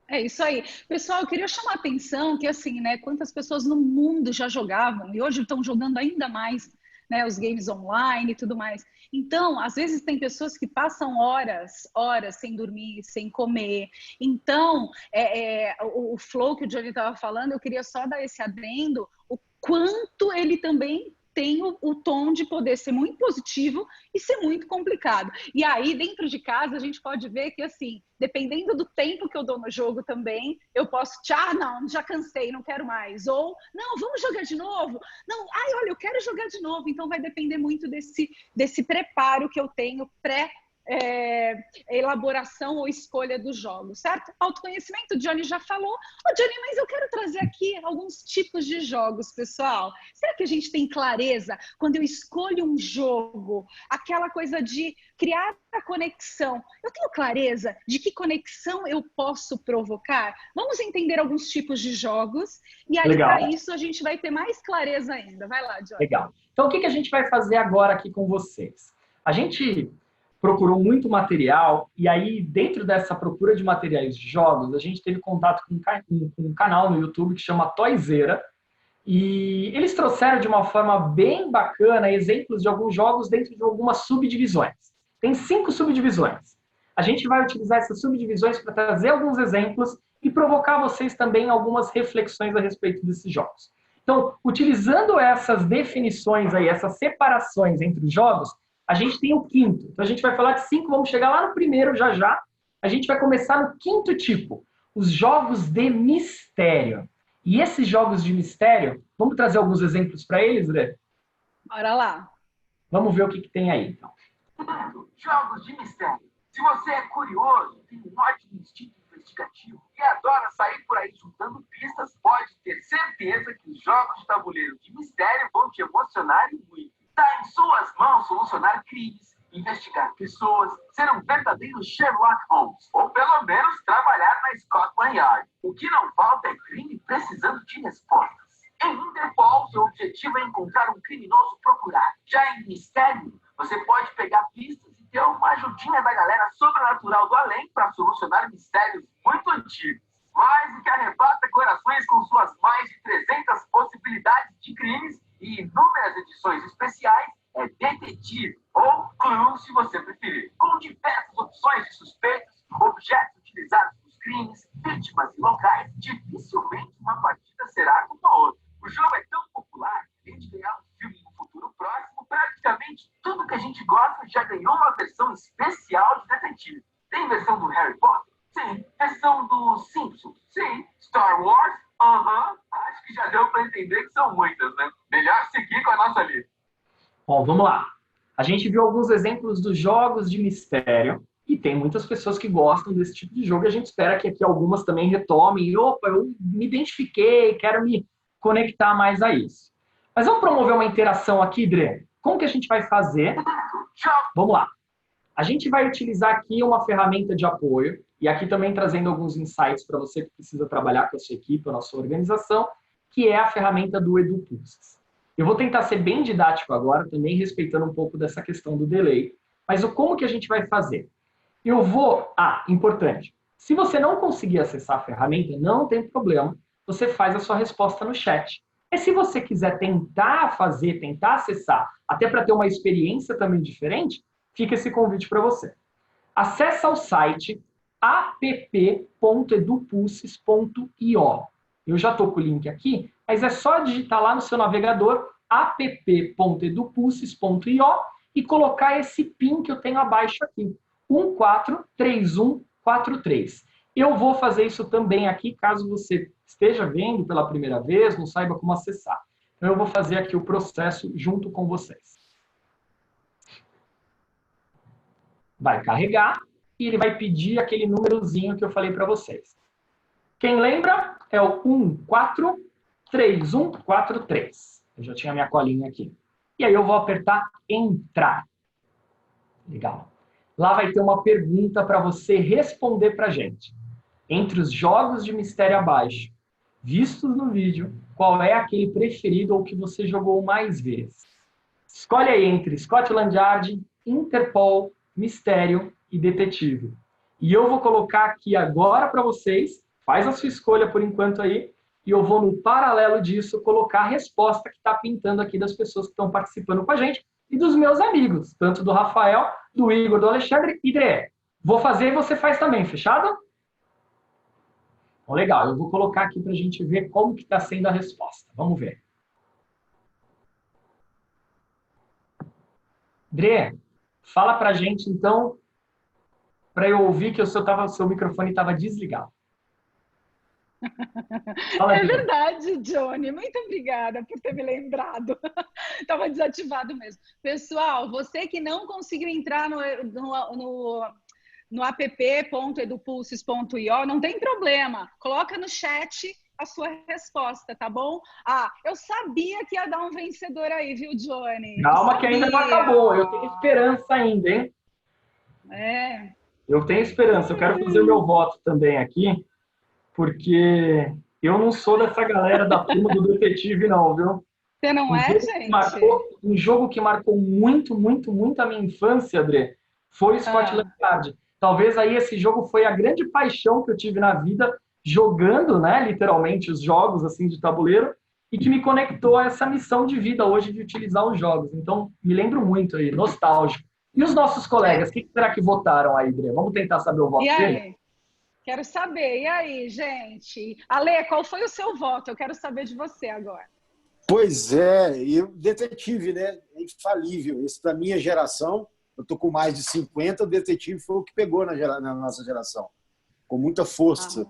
É isso aí. Pessoal, eu queria chamar a atenção que, assim, né, quantas pessoas no mundo já jogavam e hoje estão jogando ainda mais, né, os games online e tudo mais. Então, às vezes tem pessoas que passam horas sem dormir, sem comer. Então, o flow que o Johnny estava falando, eu queria só dar esse adendo, o quanto ele também tem o tom de poder ser muito positivo e ser muito complicado. E aí, dentro de casa, a gente pode ver que, assim, dependendo do tempo que eu dou no jogo também, eu posso, não, já cansei, não quero mais. Ou, não, vamos jogar de novo. Não, olha, eu quero jogar de novo. Então, vai depender muito desse preparo que eu tenho elaboração ou escolha dos jogos, certo? Autoconhecimento, o Johnny já falou. Ô, Johnny, mas eu quero trazer aqui alguns tipos de jogos, pessoal. Será que a gente tem clareza quando eu escolho um jogo, aquela coisa de criar a conexão? Eu tenho clareza de que conexão eu posso provocar? Vamos entender alguns tipos de jogos e aí, para isso, a gente vai ter mais clareza ainda. Vai lá, Johnny.
Legal. Então, o que a gente vai fazer agora aqui com vocês? A gente procurou muito material e aí, dentro dessa procura de materiais de jogos, a gente teve contato com um canal no YouTube que chama Toyzeira e eles trouxeram de uma forma bem bacana exemplos de alguns jogos dentro de algumas subdivisões. Tem 5 subdivisões. A gente vai utilizar essas subdivisões para trazer alguns exemplos e provocar vocês também algumas reflexões a respeito desses jogos. Então, utilizando essas definições aí, essas separações entre os jogos, a gente tem o quinto. Então, a gente vai falar de 5, vamos chegar lá no primeiro já já. A gente vai começar no quinto tipo, os jogos de mistério. E esses jogos de mistério, vamos trazer alguns exemplos para eles, André?
Bora lá.
Vamos ver o que tem aí, então.
Jogos de mistério. Se você é curioso, tem um ótimo instinto investigativo e adora sair por aí juntando pistas, pode ter certeza que os jogos de tabuleiro de mistério vão te emocionar e muito. Está em suas mãos solucionar crimes, investigar pessoas, ser um verdadeiro Sherlock Holmes, ou pelo menos trabalhar na Scotland Yard. O que não falta é crime precisando de respostas. Em Interpol, seu objetivo é encontrar um criminoso procurado. Já em mistério, você pode pegar pistas e ter uma ajudinha da galera sobrenatural do além para solucionar mistérios muito antigos. Mas o que arrebata corações com suas mais de 300 possibilidades de crimes e inúmeras edições especiais é Detetive, ou Clue, se você preferir. Com diversas opções de suspeitos, objetos utilizados nos crimes, vítimas e locais, dificilmente uma partida será como a outra. O jogo é tão popular que, além de ganhar um filme no futuro próximo, praticamente tudo que a gente gosta já ganhou uma versão especial de Detetive. Tem versão do Harry Potter? Sim. Versão do Simpsons? Sim. Star Wars? Acho que já deu para entender que são muitas, né? Melhor seguir com a nossa lista.
Bom, vamos lá. A gente viu alguns exemplos dos jogos de mistério e tem muitas pessoas que gostam desse tipo de jogo e a gente espera que aqui algumas também retomem e, opa, eu me identifiquei, quero me conectar mais a isso. Mas vamos promover uma interação aqui, Dre? Como que a gente vai fazer? Vamos lá. A gente vai utilizar aqui uma ferramenta de apoio e aqui também trazendo alguns insights para você que precisa trabalhar com a sua equipe, ou na sua organização, que é a ferramenta do EduPulses. Eu vou tentar ser bem didático agora, também respeitando um pouco dessa questão do delay, mas como que a gente vai fazer? Eu vou... importante. Se você não conseguir acessar a ferramenta, não tem problema, você faz a sua resposta no chat. E se você quiser tentar fazer, tentar acessar, até para ter uma experiência também diferente, fica esse convite para você. Acesse ao site app.edupulses.io. Eu já estou com o link aqui, mas é só digitar lá no seu navegador app.edupulses.io e colocar esse PIN que eu tenho abaixo aqui, 143143. Eu vou fazer isso também aqui, caso você esteja vendo pela primeira vez, não saiba como acessar. Então, eu vou fazer aqui o processo junto com vocês. Vai carregar e ele vai pedir aquele númerozinho que eu falei para vocês. Quem lembra é o 143143. Eu já tinha minha colinha aqui. E aí eu vou apertar entrar. Legal. Lá vai ter uma pergunta para você responder para a gente. Entre os jogos de mistério abaixo, vistos no vídeo, qual é aquele preferido ou que você jogou mais vezes? Escolhe aí entre Scotland Yard, Interpol, Mistério e Detetive. E eu vou colocar aqui agora para vocês, faz a sua escolha por enquanto aí, e eu vou, no paralelo disso, colocar a resposta que está pintando aqui das pessoas que estão participando com a gente e dos meus amigos, tanto do Rafael, do Igor, do Alexandre e Dre. Vou fazer e você faz também, fechado? Bom, legal, eu vou colocar aqui para a gente ver como que está sendo a resposta. Vamos ver. Dre, fala para a gente, então, para eu ouvir que o seu microfone estava desligado. Fala,
É
Dri.
verdade, Johnny. Muito obrigada por ter me lembrado. Estava desativado mesmo. Pessoal, você que não conseguiu entrar no app.edupulses.io, não tem problema. Coloca no chat a sua resposta, tá bom? Ah, eu sabia que ia dar um vencedor aí, viu, Johnny?
Calma que ainda não acabou. Eu tenho esperança ainda, hein?
É.
Eu tenho esperança. Eu quero fazer o meu voto também aqui, porque eu não sou dessa galera da turma do detetive, não, viu?
Você não
Um
é,
jogo que
gente?
um jogo que marcou muito, muito, muito a minha infância, André, foi o Scotland Yard. Talvez aí esse jogo foi a grande paixão que eu tive na vida, jogando, né, literalmente, os jogos assim de tabuleiro, e que me conectou a essa missão de vida hoje de utilizar os jogos. Então, me lembro muito aí, nostálgico. E os nossos colegas, o que será que votaram aí, André? Vamos tentar saber o voto
E
dele?
aí? Quero saber. E aí, gente? Ale, qual foi o seu voto? Eu quero saber de você agora.
Pois é, e o detetive, né? É infalível. Esse, da minha geração, eu tô com mais de 50, o detetive foi o que pegou na nossa geração, com muita força.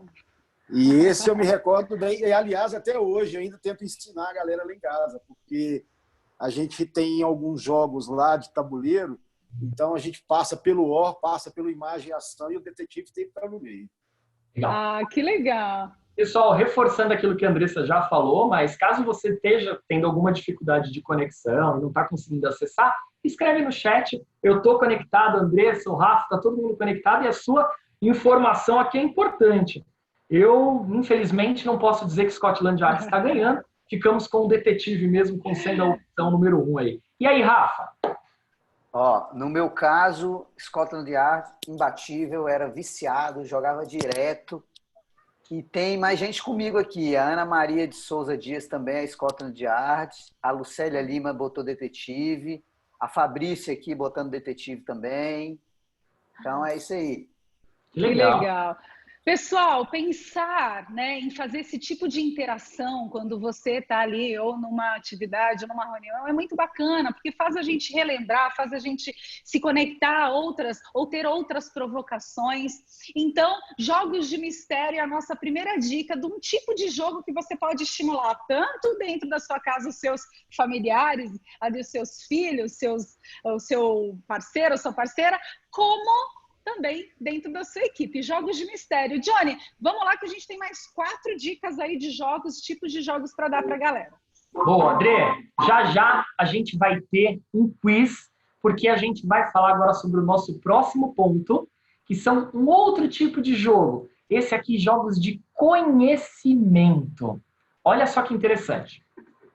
E esse eu me recordo bem, e aliás, até hoje, eu ainda tento ensinar a galera lá em casa, porque a gente tem alguns jogos lá de tabuleiro, então a gente passa pelo OR, passa pelo imagem e ação, e o detetive tem que estar no meio.
Legal.
Ah, que legal.
Pessoal, reforçando aquilo que a Andressa já falou, mas caso você esteja tendo alguma dificuldade de conexão e não está conseguindo acessar, escreve no chat. Eu estou conectado, Andressa, o Rafa, está todo mundo conectado e a sua informação aqui é importante. Eu, infelizmente, não posso dizer que Scotland Yard está ganhando. Ficamos com o detetive mesmo, com sendo a opção número 1 aí. E aí, Rafa?
Ó, no meu caso, Scotland Yard, imbatível, era viciado, jogava direto. E tem mais gente comigo aqui. A Ana Maria de Souza Dias também é Scotland Yard. A Lucélia Lima botou detetive. A Fabrícia aqui botando detetive também. Então é isso aí.
Que legal. Pessoal, pensar, né, em fazer esse tipo de interação quando você está ali ou numa atividade, ou numa reunião, é muito bacana, porque faz a gente relembrar, faz a gente se conectar a outras, ou ter outras provocações. Então, jogos de mistério é a nossa primeira dica de um tipo de jogo que você pode estimular, tanto dentro da sua casa, os seus familiares, ali, os seus filhos, o seu parceiro, a sua parceira, como também dentro da sua equipe. Jogos de mistério. Johnny, vamos lá que a gente tem mais 4 dicas aí de jogos, tipos de jogos para dar para a galera.
Bom, André, já a gente vai ter um quiz, porque a gente vai falar agora sobre o nosso próximo ponto, que são um outro tipo de jogo. Esse aqui, jogos de conhecimento. Olha só que interessante.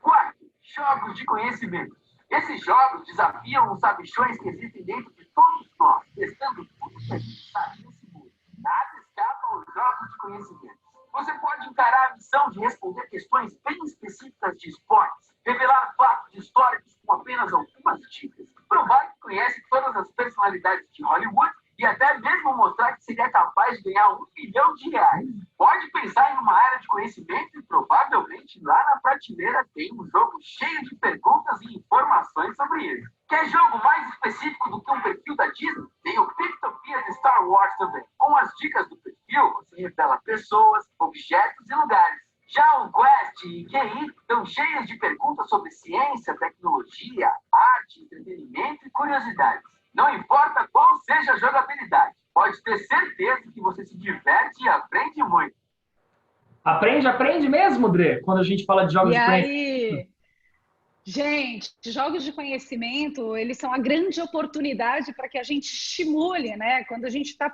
4. Jogos de conhecimento. Esses jogos desafiam os sabichões que existem dentro de todos nós, testando tudo que a gente sabe nesse mundo. Nada escapa aos jogos de conhecimento. Você pode encarar a missão de responder questões bem específicas de esportes, revelar fatos históricos com apenas algumas dicas, provar que conhece todas as personalidades de Hollywood e até mesmo mostrar que seria capaz de ganhar R$1 milhão. Pode pensar em uma área de conhecimento e provavelmente lá na prateleira tem um jogo cheio de perguntas e informações sobre ele. Quer jogo mais específico do que um perfil da Disney? Tem o Pictopia de Star Wars também. Com as dicas do perfil, você revela pessoas, objetos e lugares. Já o Quest e QI estão cheios de perguntas sobre ciência, tecnologia, arte, entretenimento e curiosidades. Não importa qual seja a jogabilidade, pode ter certeza que você se diverte e aprende muito.
Aprende mesmo, André, quando a gente fala de jogos de conhecimento.
Aí, gente, jogos de conhecimento, eles são a grande oportunidade para que a gente estimule, né? Quando a gente está,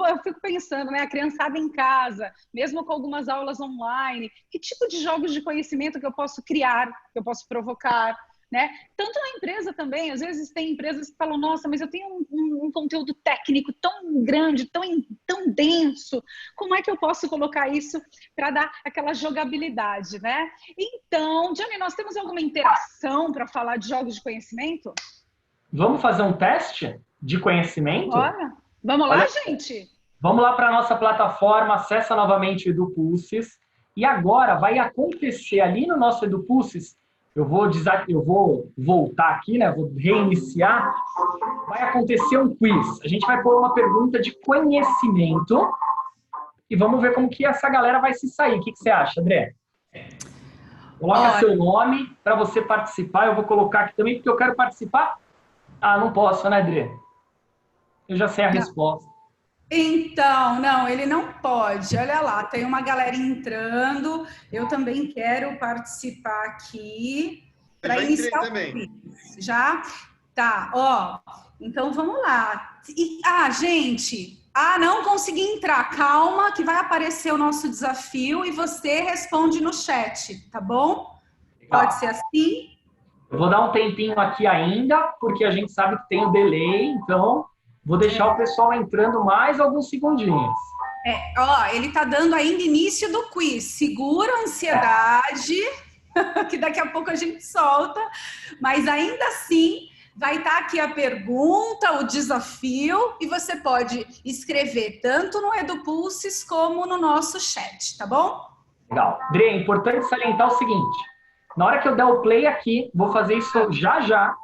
eu fico pensando, né? A criançada em casa, mesmo com algumas aulas online, que tipo de jogos de conhecimento que eu posso criar, que eu posso provocar, né? Tanto na empresa também, às vezes tem empresas que falam, nossa, mas eu tenho um conteúdo técnico tão grande, tão denso, como é que eu posso colocar isso para dar aquela jogabilidade, né? Então, Johnny, nós temos alguma interação para falar de jogos de conhecimento?
Vamos fazer um teste de conhecimento?
Bora. Vamos lá, gente?
Vamos lá para a nossa plataforma, acessa novamente o EduPulses, e agora vai acontecer ali no nosso EduPulses. Eu vou voltar aqui, né? Vou reiniciar. Vai acontecer um quiz. A gente vai pôr uma pergunta de conhecimento e vamos ver como que essa galera vai se sair. O que você acha, André? Coloca seu nome para você participar. Eu vou colocar aqui também, porque eu quero participar. Ah, não posso, né, André? Eu já sei a resposta.
Então, não, ele não pode. Olha lá, tem uma galera entrando. Eu também quero participar aqui para iniciar o quiz. Já? Tá, ó. Então vamos lá. Gente, não consegui entrar. Calma, que vai aparecer o nosso desafio e você responde no chat, tá bom? Pode ser assim?
Eu vou dar um tempinho aqui ainda, porque a gente sabe que tem o delay, então vou deixar o pessoal entrando mais alguns segundinhos.
Ele tá dando ainda início do quiz. Segura a ansiedade, que daqui a pouco a gente solta, mas ainda assim vai estar aqui a pergunta, o desafio, e você pode escrever tanto no EduPulses como no nosso chat, tá bom?
Legal. Dre, é importante salientar o seguinte, na hora que eu der o play aqui, vou fazer isso já,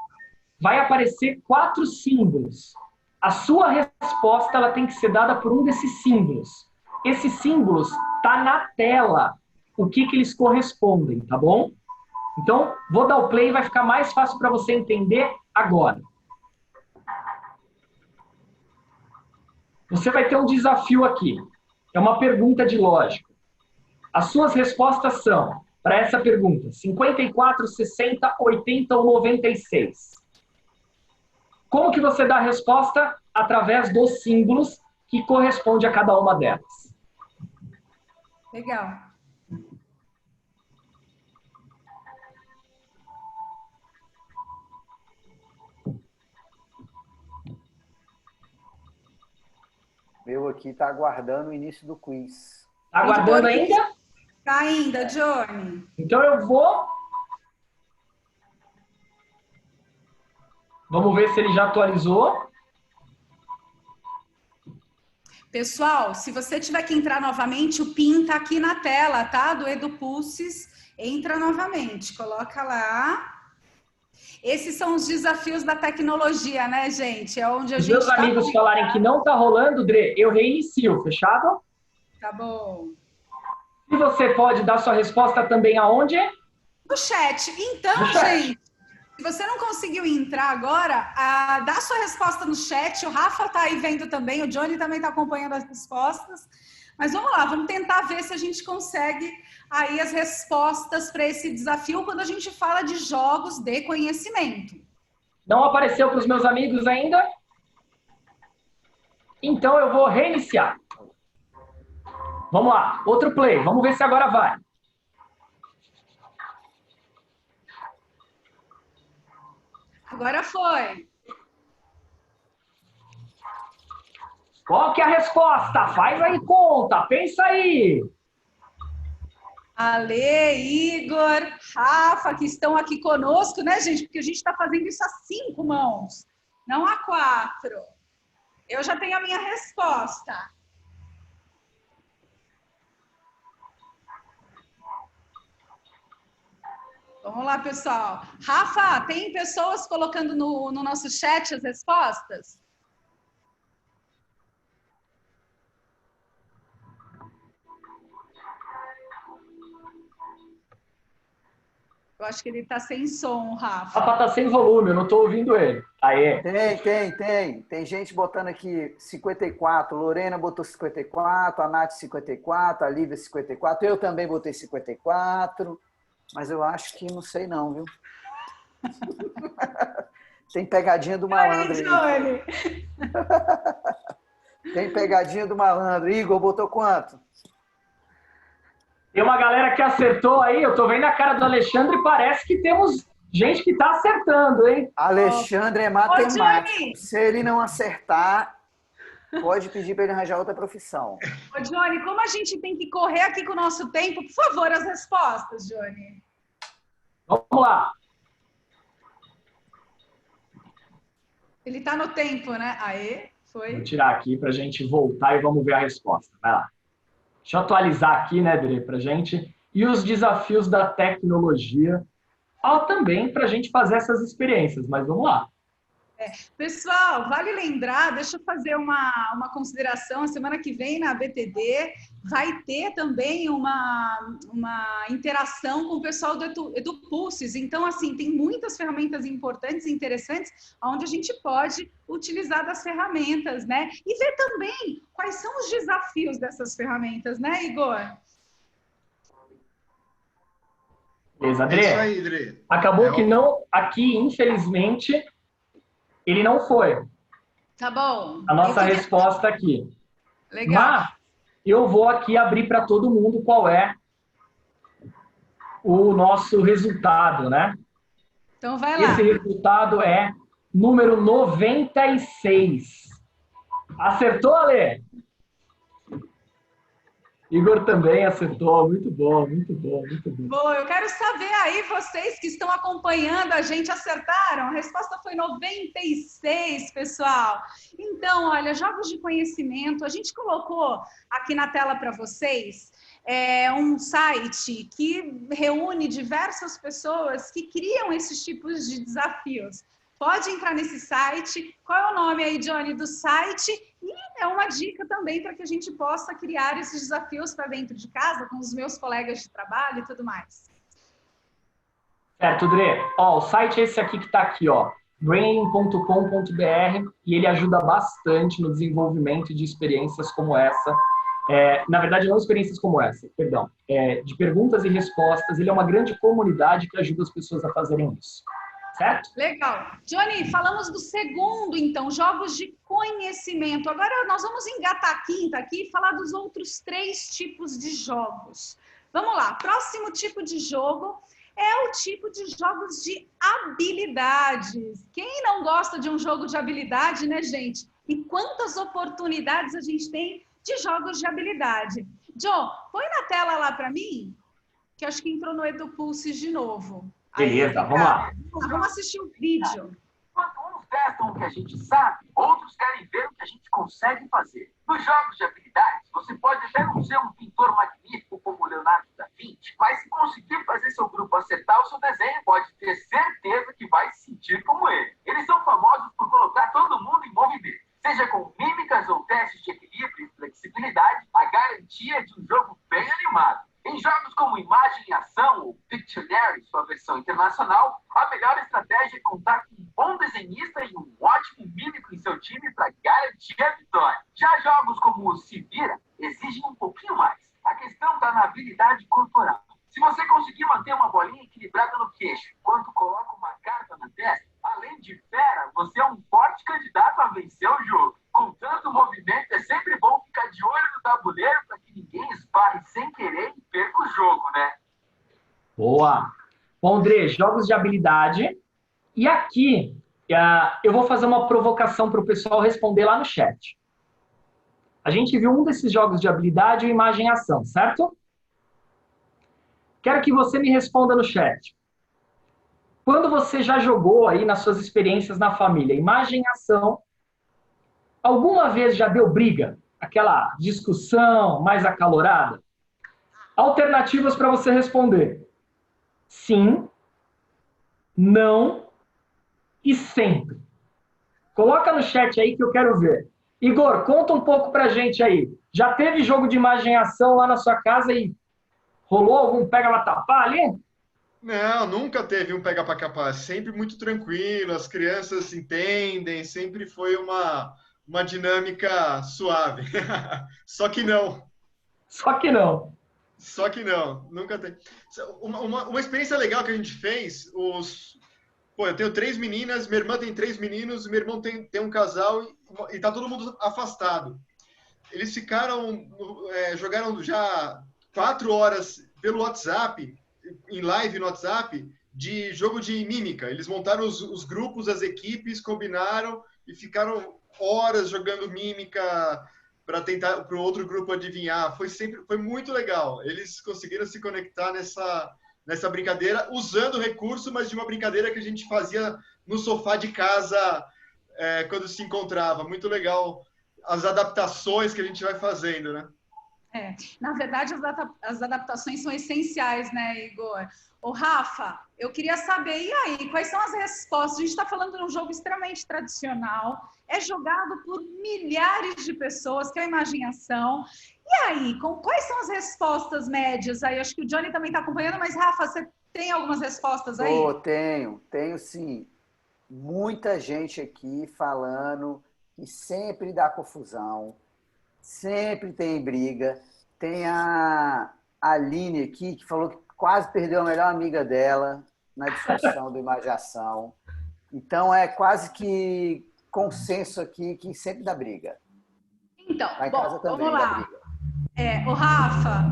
vai aparecer 4 símbolos. A sua resposta ela tem que ser dada por um desses símbolos. Esses símbolos tá na tela, o que eles correspondem, tá bom? Então, vou dar o play e vai ficar mais fácil para você entender agora. Você vai ter um desafio aqui. É uma pergunta de lógica. As suas respostas são, para essa pergunta, 54, 60, 80 ou 96. Como que você dá a resposta? Através dos símbolos que correspondem a cada uma delas.
Legal.
Meu aqui está aguardando o início do quiz.
Tá aguardando ainda?
Tá ainda, Johnny.
Então eu vou... Vamos ver se ele já atualizou.
Pessoal, se você tiver que entrar novamente, o PIN tá aqui na tela, tá? Do EduPulses. Entra novamente, coloca lá. Esses são os desafios da tecnologia, né, gente? É onde a gente
meus amigos falarem que não tá rolando, Dre, eu reinicio, fechado?
Tá bom.
E você pode dar sua resposta também aonde?
No chat. Então,
no chat.
gente, se você não conseguiu entrar agora, dá sua resposta no chat. O Rafa tá aí vendo também, o Johnny também tá acompanhando as respostas. Mas vamos lá, vamos tentar ver se a gente consegue aí as respostas para esse desafio quando a gente fala de jogos de conhecimento.
Não apareceu para os meus amigos ainda? Então eu vou reiniciar. Vamos lá, outro play. Vamos ver se agora vai.
Agora foi.
Qual que é a resposta? Faz aí conta, pensa aí.
Ale, Igor, Rafa, que estão aqui conosco, né, gente? Porque a gente está fazendo isso a 5 mãos, não a 4. Eu já tenho a minha resposta. Vamos lá, pessoal. Rafa, tem pessoas colocando no nosso chat as respostas? Eu acho que ele está sem som, Rafa.
Rafa está sem volume, eu não estou ouvindo ele. Aê.
Tem gente botando aqui 54. Lorena botou 54, a Nath 54, a Lívia 54. Eu também botei 54. Mas eu acho que não sei não, viu? Tem pegadinha do malandro aí. Tem pegadinha do malandro. Igor botou quanto?
Tem uma galera que acertou aí, eu tô vendo a cara do Alexandre e parece que temos gente que tá acertando, hein?
Alexandre é matemático. Se ele não acertar, pode pedir para ele arranjar outra profissão.
Ô, Johnny, como a gente tem que correr aqui com o nosso tempo, por favor, as respostas, Johnny.
Vamos lá.
Ele tá no tempo, né? Aê, foi.
Vou tirar aqui pra gente voltar e vamos ver a resposta. Vai lá. Deixa eu atualizar aqui, né, Dre, pra gente. E os desafios da tecnologia. Também pra gente fazer essas experiências, mas vamos lá.
Pessoal, vale lembrar, deixa eu fazer uma consideração, a semana que vem na BTD vai ter também uma interação com o pessoal do EduPulses. Então, assim, tem muitas ferramentas importantes e interessantes onde a gente pode utilizar das ferramentas, né? E ver também quais são os desafios dessas ferramentas, né, Igor?
Beleza, André.
É isso aí, André.
Acabou que não, aqui, infelizmente, ele não foi.
Tá bom.
A nossa resposta aqui.
Legal.
Mas eu vou aqui abrir para todo mundo qual é o nosso resultado, né?
Então vai lá.
Esse resultado é número 96. Acertou, Ale? Igor também acertou. Muito bom, muito bom, muito bom.
Bom, eu quero saber aí, vocês que estão acompanhando a gente, acertaram? A resposta foi 96, pessoal. Então, olha, jogos de conhecimento, a gente colocou aqui na tela para vocês um site que reúne diversas pessoas que criam esses tipos de desafios. Pode entrar nesse site. Qual é o nome aí, Johnny, do site? E é uma dica também para que a gente possa criar esses desafios para dentro de casa, com os meus colegas de trabalho e tudo mais.
Certo, Dre. Ó, o site é esse aqui que está aqui, ó, brain.com.br, e ele ajuda bastante no desenvolvimento de experiências como essa. Na verdade, não experiências como essa, perdão. De perguntas e respostas. Ele é uma grande comunidade que ajuda as pessoas a fazerem isso. Certo?
Legal. Johnny, falamos do segundo, então, jogos de conhecimento. Agora nós vamos engatar a quinta aqui e falar dos outros 3 tipos de jogos. Vamos lá. Próximo tipo de jogo é o tipo de jogos de habilidades. Quem não gosta de um jogo de habilidade, né, gente? E quantas oportunidades a gente tem de jogos de habilidade. John, põe na tela lá para mim, que eu acho que entrou no EduPulses de novo.
Beleza, vamos lá.
Vamos assistir o vídeo.
Enquanto uns testam o que a gente sabe, outros querem ver o que a gente consegue fazer. Nos jogos de habilidades, você pode até não ser um pintor magnífico como Leonardo da Vinci, mas se conseguir fazer seu grupo acertar o seu desenho, pode ter certeza que vai se sentir como ele. Eles são famosos por colocar todo mundo em movimento. Seja com mímicas ou testes de equilíbrio e flexibilidade, a garantia de um jogo bem animado. Em jogos como Imagem e Ação, ou Pictionary, sua versão internacional, a melhor estratégia é contar com um bom desenhista e um ótimo mímico em seu time para garantir a vitória. Já jogos como o Se Vira exigem um pouquinho mais. A questão está na habilidade corporal. Se você conseguir manter uma bolinha equilibrada no queixo enquanto coloca uma carta na testa, além de fera, você é um forte candidato a vencer o jogo. Com tanto movimento, é sempre bom ficar de olho no tabuleiro para que ninguém esbarre sem querer e perca o jogo, né?
Boa! Bom, André, jogos de habilidade. E aqui, eu vou fazer uma provocação para o pessoal responder lá no chat. A gente viu um desses jogos de habilidade, o Imagem e Ação, certo? Quero que você me responda no chat. Quando você já jogou aí nas suas experiências na família, Imagem e Ação, alguma vez já deu briga? Aquela discussão mais acalorada? Alternativas para você responder. Sim, não e sempre. Coloca no chat aí que eu quero ver. Igor, conta um pouco pra gente aí. Já teve jogo de Imagem e Ação lá na sua casa e rolou algum pega-pra-tapar ali?
Não, nunca teve um pega para capar. Sempre muito tranquilo, as crianças entendem, sempre foi uma dinâmica suave. Só que não.
Só que não.
Só que não, nunca tem. Uma experiência legal que a gente fez, eu tenho 3 meninas, minha irmã tem 3 meninos, meu irmão tem um casal e tá todo mundo afastado. Eles jogaram já 4 horas pelo WhatsApp, em live no WhatsApp, de jogo de mímica. Eles montaram os grupos, as equipes, combinaram e ficaram horas jogando mímica para tentar para o outro grupo adivinhar. Foi muito legal. Eles conseguiram se conectar nessa brincadeira, usando o recurso, mas de uma brincadeira que a gente fazia no sofá de casa quando se encontrava. Muito legal as adaptações que a gente vai fazendo, né?
Na verdade, as adaptações são essenciais, né, Igor? Ô, Rafa, eu queria saber, e aí, quais são as respostas? A gente está falando de um jogo extremamente tradicional, é jogado por milhares de pessoas, que é a imaginação. E aí, quais são as respostas médias aí? Acho que o Johnny também está acompanhando, mas, Rafa, você tem algumas respostas aí?
Tenho sim. Muita gente aqui falando que sempre dá confusão, sempre tem briga. Tem a Aline aqui, que falou que quase perdeu a melhor amiga dela na discussão do Imaginação. Então, é quase que consenso aqui que sempre dá briga.
Então,
lá em casa também
vamos lá. O Rafa,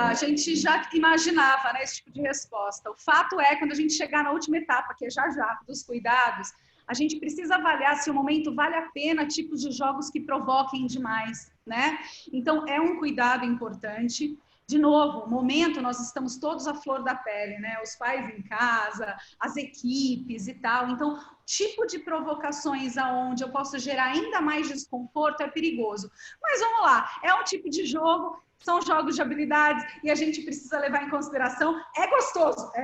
a gente já imaginava, né, esse tipo de resposta. O fato é, quando a gente chegar na última etapa, que é já dos cuidados, a gente precisa avaliar se o momento vale a pena tipos de jogos que provoquem demais, né? Então, é um cuidado importante. De novo, momento, nós estamos todos à flor da pele, né? Os pais em casa, as equipes e tal. Então, tipo de provocações aonde eu posso gerar ainda mais desconforto é perigoso. Mas vamos lá, é um tipo de jogo, são jogos de habilidades e a gente precisa levar em consideração. É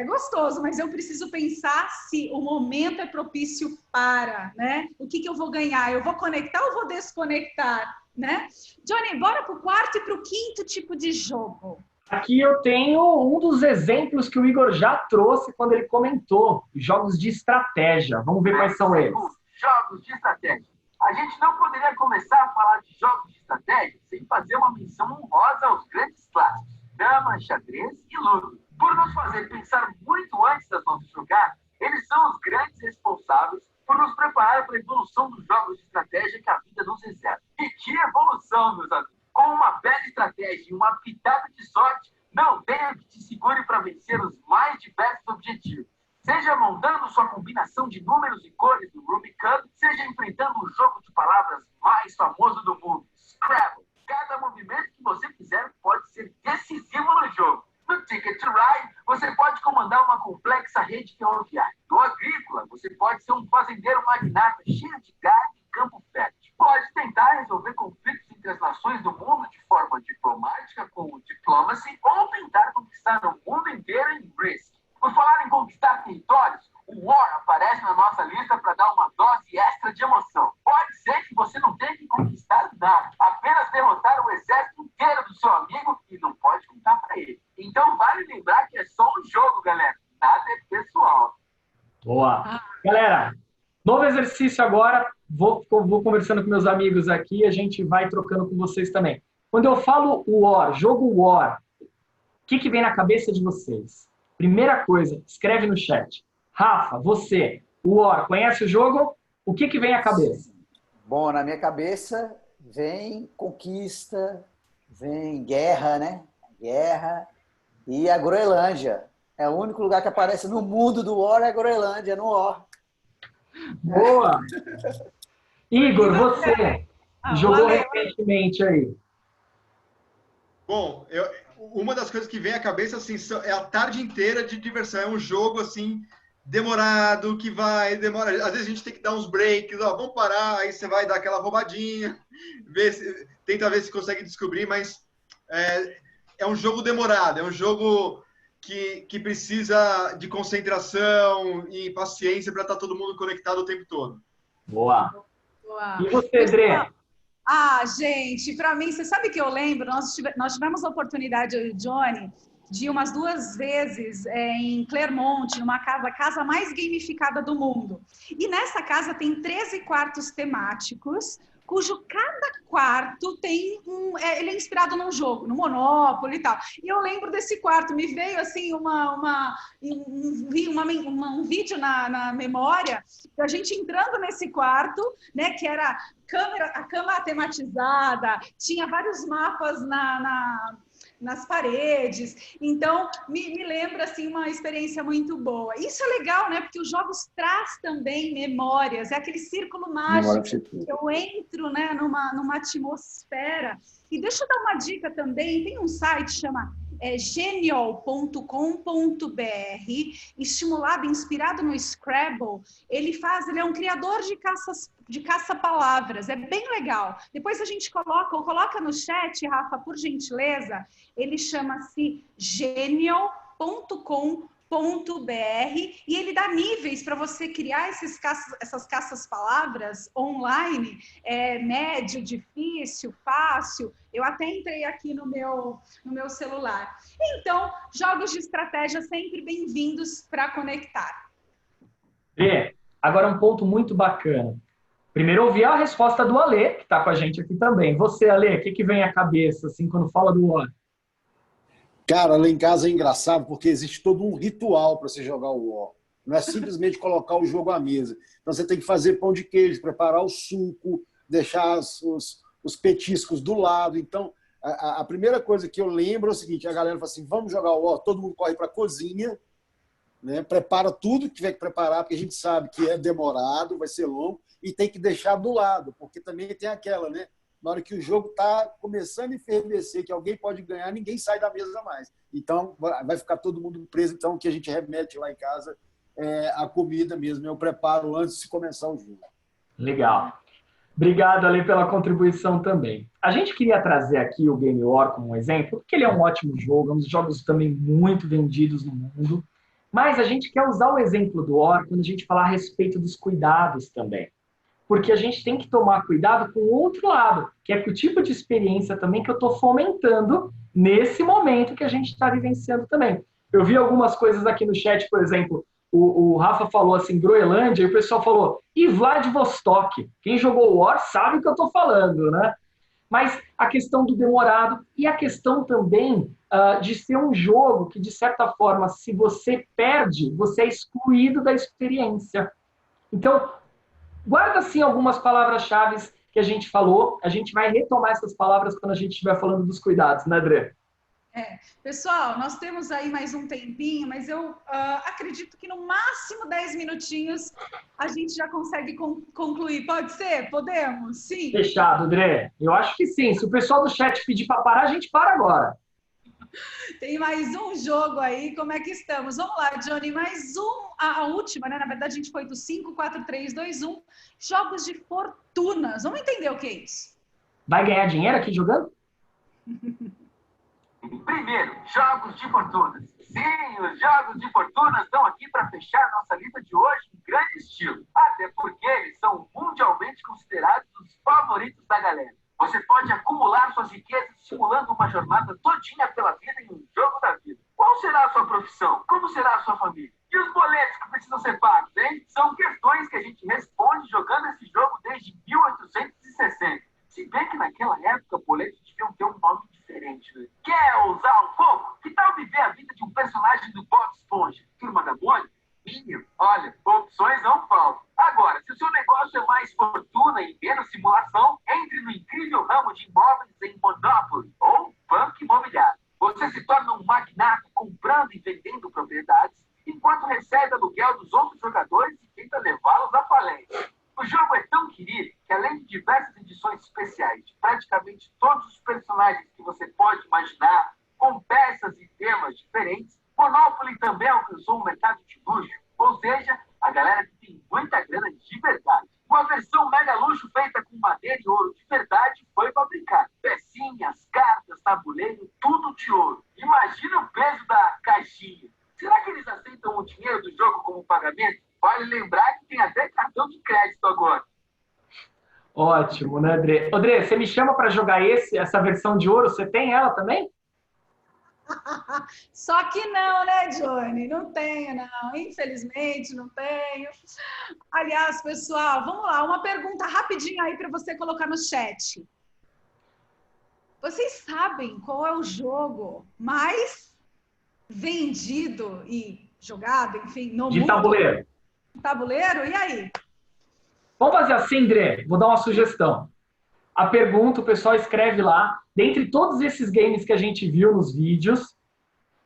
gostoso, mas eu preciso pensar se o momento é propício para, né? O que eu vou ganhar? Eu vou conectar ou vou desconectar? Né? Johnny, bora para o quarto e para o quinto tipo de jogo.
Aqui eu tenho um dos exemplos que o Igor já trouxe quando ele comentou, jogos de estratégia. Vamos ver quais são eles.
Jogos de estratégia. A gente não poderia começar a falar de jogos de estratégia sem fazer uma menção honrosa aos grandes clássicos, dama, xadrez e ludo. Por nos fazer pensar muito antes das nossas jogadas, eles são os grandes responsáveis por nos preparar para a evolução dos jogos de estratégia que a vida nos reserva. E que evolução, meus amigos! Com uma bela estratégia e uma pitada de sorte, não tenha que te segure para vencer os mais diversos objetivos. Seja montando sua combinação de números e cores do Rubik's Cube, seja enfrentando o jogo de palavras mais famoso do mundo, Scrabble. Cada movimento que você fizer pode ser decisivo no jogo. No Ticket to Ride, você pode comandar uma complexa rede ferroviária. No Agrícola, você pode ser um fazendeiro magnata cheio de gado e campo fértil. Pode tentar resolver conflitos entre as nações do mundo de forma diplomática, com o Diplomacy, ou tentar conquistar o mundo inteiro em Risk. Por falar em conquistar territórios, o War aparece na nossa lista para dar uma dose extra de emoção. Pode ser que você não tenha que conquistar nada, apenas derrotar o exército inteiro do seu amigo e não pode contar para ele. Então vale lembrar que é só um jogo, galera. Nada é pessoal.
Boa. Galera, novo exercício agora. Vou conversando com meus amigos aqui, a gente vai trocando com vocês também. Quando eu falo War, jogo War, o que vem na cabeça de vocês? Primeira coisa, escreve no chat. Rafa, você, War, conhece o jogo? O que vem à cabeça?
Bom, na minha cabeça vem conquista, vem guerra, né? Guerra e a Groenlândia. É o único lugar que aparece no mundo do War, é a Groenlândia, no War.
Boa! Igor, você jogou recentemente aí.
Bom, uma das coisas que vem à cabeça assim, é a tarde inteira de diversão. É um jogo assim demorado, que demora. Às vezes a gente tem que dar uns breaks, vamos parar, aí você vai dar aquela roubadinha, tenta ver se consegue descobrir, mas é um jogo demorado, é um jogo que precisa de concentração e paciência para estar todo mundo conectado o tempo todo.
Boa! E você, André?
Gente, para mim, você sabe que eu lembro, nós tivemos a oportunidade, eu e o Johnny, de ir umas 2 vezes em Clermont, numa casa mais gamificada do mundo. E nessa casa tem 13 quartos temáticos, cujo cada quarto tem ele é inspirado num jogo, no Monopoly e tal. E eu lembro desse quarto, me veio assim um vídeo na memória da gente entrando nesse quarto, né, que era a cama tematizada, tinha vários mapas nas paredes. Então, me lembra assim, uma experiência muito boa. Isso é legal, né? Porque os jogos traz também memórias. É aquele círculo mágico que eu entro, né, numa atmosfera. E deixa eu dar uma dica também. Tem um site que chama genial.com.br, estimulado, inspirado no Scrabble. Ele é um criador de caça-palavras, é bem legal. Depois a gente coloca no chat, Rafa, por gentileza, ele chama-se genial.com.br e ele dá níveis para você criar essas caças-palavras online, médio, difícil, fácil. Eu até entrei aqui no meu celular. Então, jogos de estratégia sempre bem-vindos para conectar.
Agora um ponto muito bacana. Primeiro, ouvir a resposta do Alê, que está com a gente aqui também. Você, Alê, o que vem à cabeça assim, quando fala do War?
Cara, lá em casa é engraçado porque existe todo um ritual para você jogar o War. Não é simplesmente colocar o jogo à mesa. Então você tem que fazer pão de queijo, preparar o suco, deixar os petiscos do lado. Então, a primeira coisa que eu lembro é o seguinte, a galera fala assim, vamos jogar o War, todo mundo corre para a cozinha, né? Prepara tudo que tiver que preparar, porque a gente sabe que é demorado, vai ser longo, e tem que deixar do lado, porque também tem aquela, né? Na hora que o jogo está começando a enfermecer, que alguém pode ganhar, ninguém sai da mesa mais. Então, vai ficar todo mundo preso. Então, o que a gente remete lá em casa é a comida mesmo, eu preparo antes de começar o jogo.
Legal. Obrigado, Ale, pela contribuição também. A gente queria trazer aqui o Game War como um exemplo, porque ele é um ótimo jogo, é um dos jogos também muito vendidos no mundo, mas a gente quer usar o exemplo do War quando a gente falar a respeito dos cuidados também. Porque a gente tem que tomar cuidado com o outro lado, que é que o tipo de experiência também que eu estou fomentando nesse momento que a gente está vivenciando também. Eu vi algumas coisas aqui no chat, por exemplo, o Rafa falou assim, Groenlândia, e o pessoal falou, e Vladivostok? Quem jogou War sabe o que eu estou falando, né? Mas a questão do demorado e a questão também de ser um jogo que, de certa forma, se você perde, você é excluído da experiência. Então, guarda, assim, algumas palavras-chave que a gente falou. A gente vai retomar essas palavras quando a gente estiver falando dos cuidados, né, André?
Pessoal, nós temos aí mais um tempinho, mas eu acredito que no máximo 10 minutinhos a gente já consegue concluir. Pode ser? Podemos? Sim?
Fechado, André. Eu acho que sim. Se o pessoal do chat pedir para parar, a gente para agora.
Tem mais um jogo aí, como é que estamos? Vamos lá, Johnny, mais a última, né? Na verdade, a gente foi do 5, 4, 3, 2, 1. Jogos de fortunas. Vamos entender o que é isso.
Vai ganhar dinheiro aqui jogando?
Primeiro, jogos de fortunas. Sim, os jogos de fortunas estão aqui para fechar nossa lista de hoje em grande estilo. Até porque eles são mundialmente considerados os favoritos da galera. Você pode acumular suas riquezas simulando uma jornada todinha pela vida em um jogo da vida. Qual será a sua profissão? Como será a sua família? E os boletos que precisam ser pagos, hein? São questões que a gente responde jogando esse jogo desde 1860. Se bem que naquela época, boletos deviam ter um nome diferente, né? Quer usar um pouco? Que tal viver a vida de um personagem do Bob Esponja? Turma da Mônica? Minion? Olha, opções não faltam. Agora, se o seu negócio é mais fortuna e menos simulação, entre no incrível ramo de imóveis em Monopoly ou Banco Imobiliário. Você se torna um magnata comprando e vendendo propriedades, enquanto recebe aluguel dos outros jogadores e tenta levá-los à falência. O jogo é tão querido que, além de diversas edições especiais de praticamente todos os personagens que você pode imaginar, com peças e temas diferentes, Monopoly também alcançou um mercado de luxo, ou seja, a galera que tem muita grana de verdade. Uma versão mega luxo feita com madeira e ouro de verdade foi fabricada. Pecinhas, cartas, tabuleiro, tudo de ouro. Imagina o peso da caixinha. Será que eles aceitam o dinheiro do jogo como pagamento? Vale lembrar que tem até cartão de crédito agora.
Ótimo, né, André? André, você me chama para jogar essa versão de ouro? Você tem ela também?
Só que não, né, Johnny? Não tenho, não. Infelizmente, não tenho. Aliás, pessoal, vamos lá. Uma pergunta rapidinho aí para você colocar no chat. Vocês sabem qual é o jogo mais vendido e jogado, enfim, no mundo?
De tabuleiro.
Tabuleiro? E aí?
Vamos fazer assim, André. Vou dar uma sugestão. A pergunta, o pessoal escreve lá, dentre todos esses games que a gente viu nos vídeos,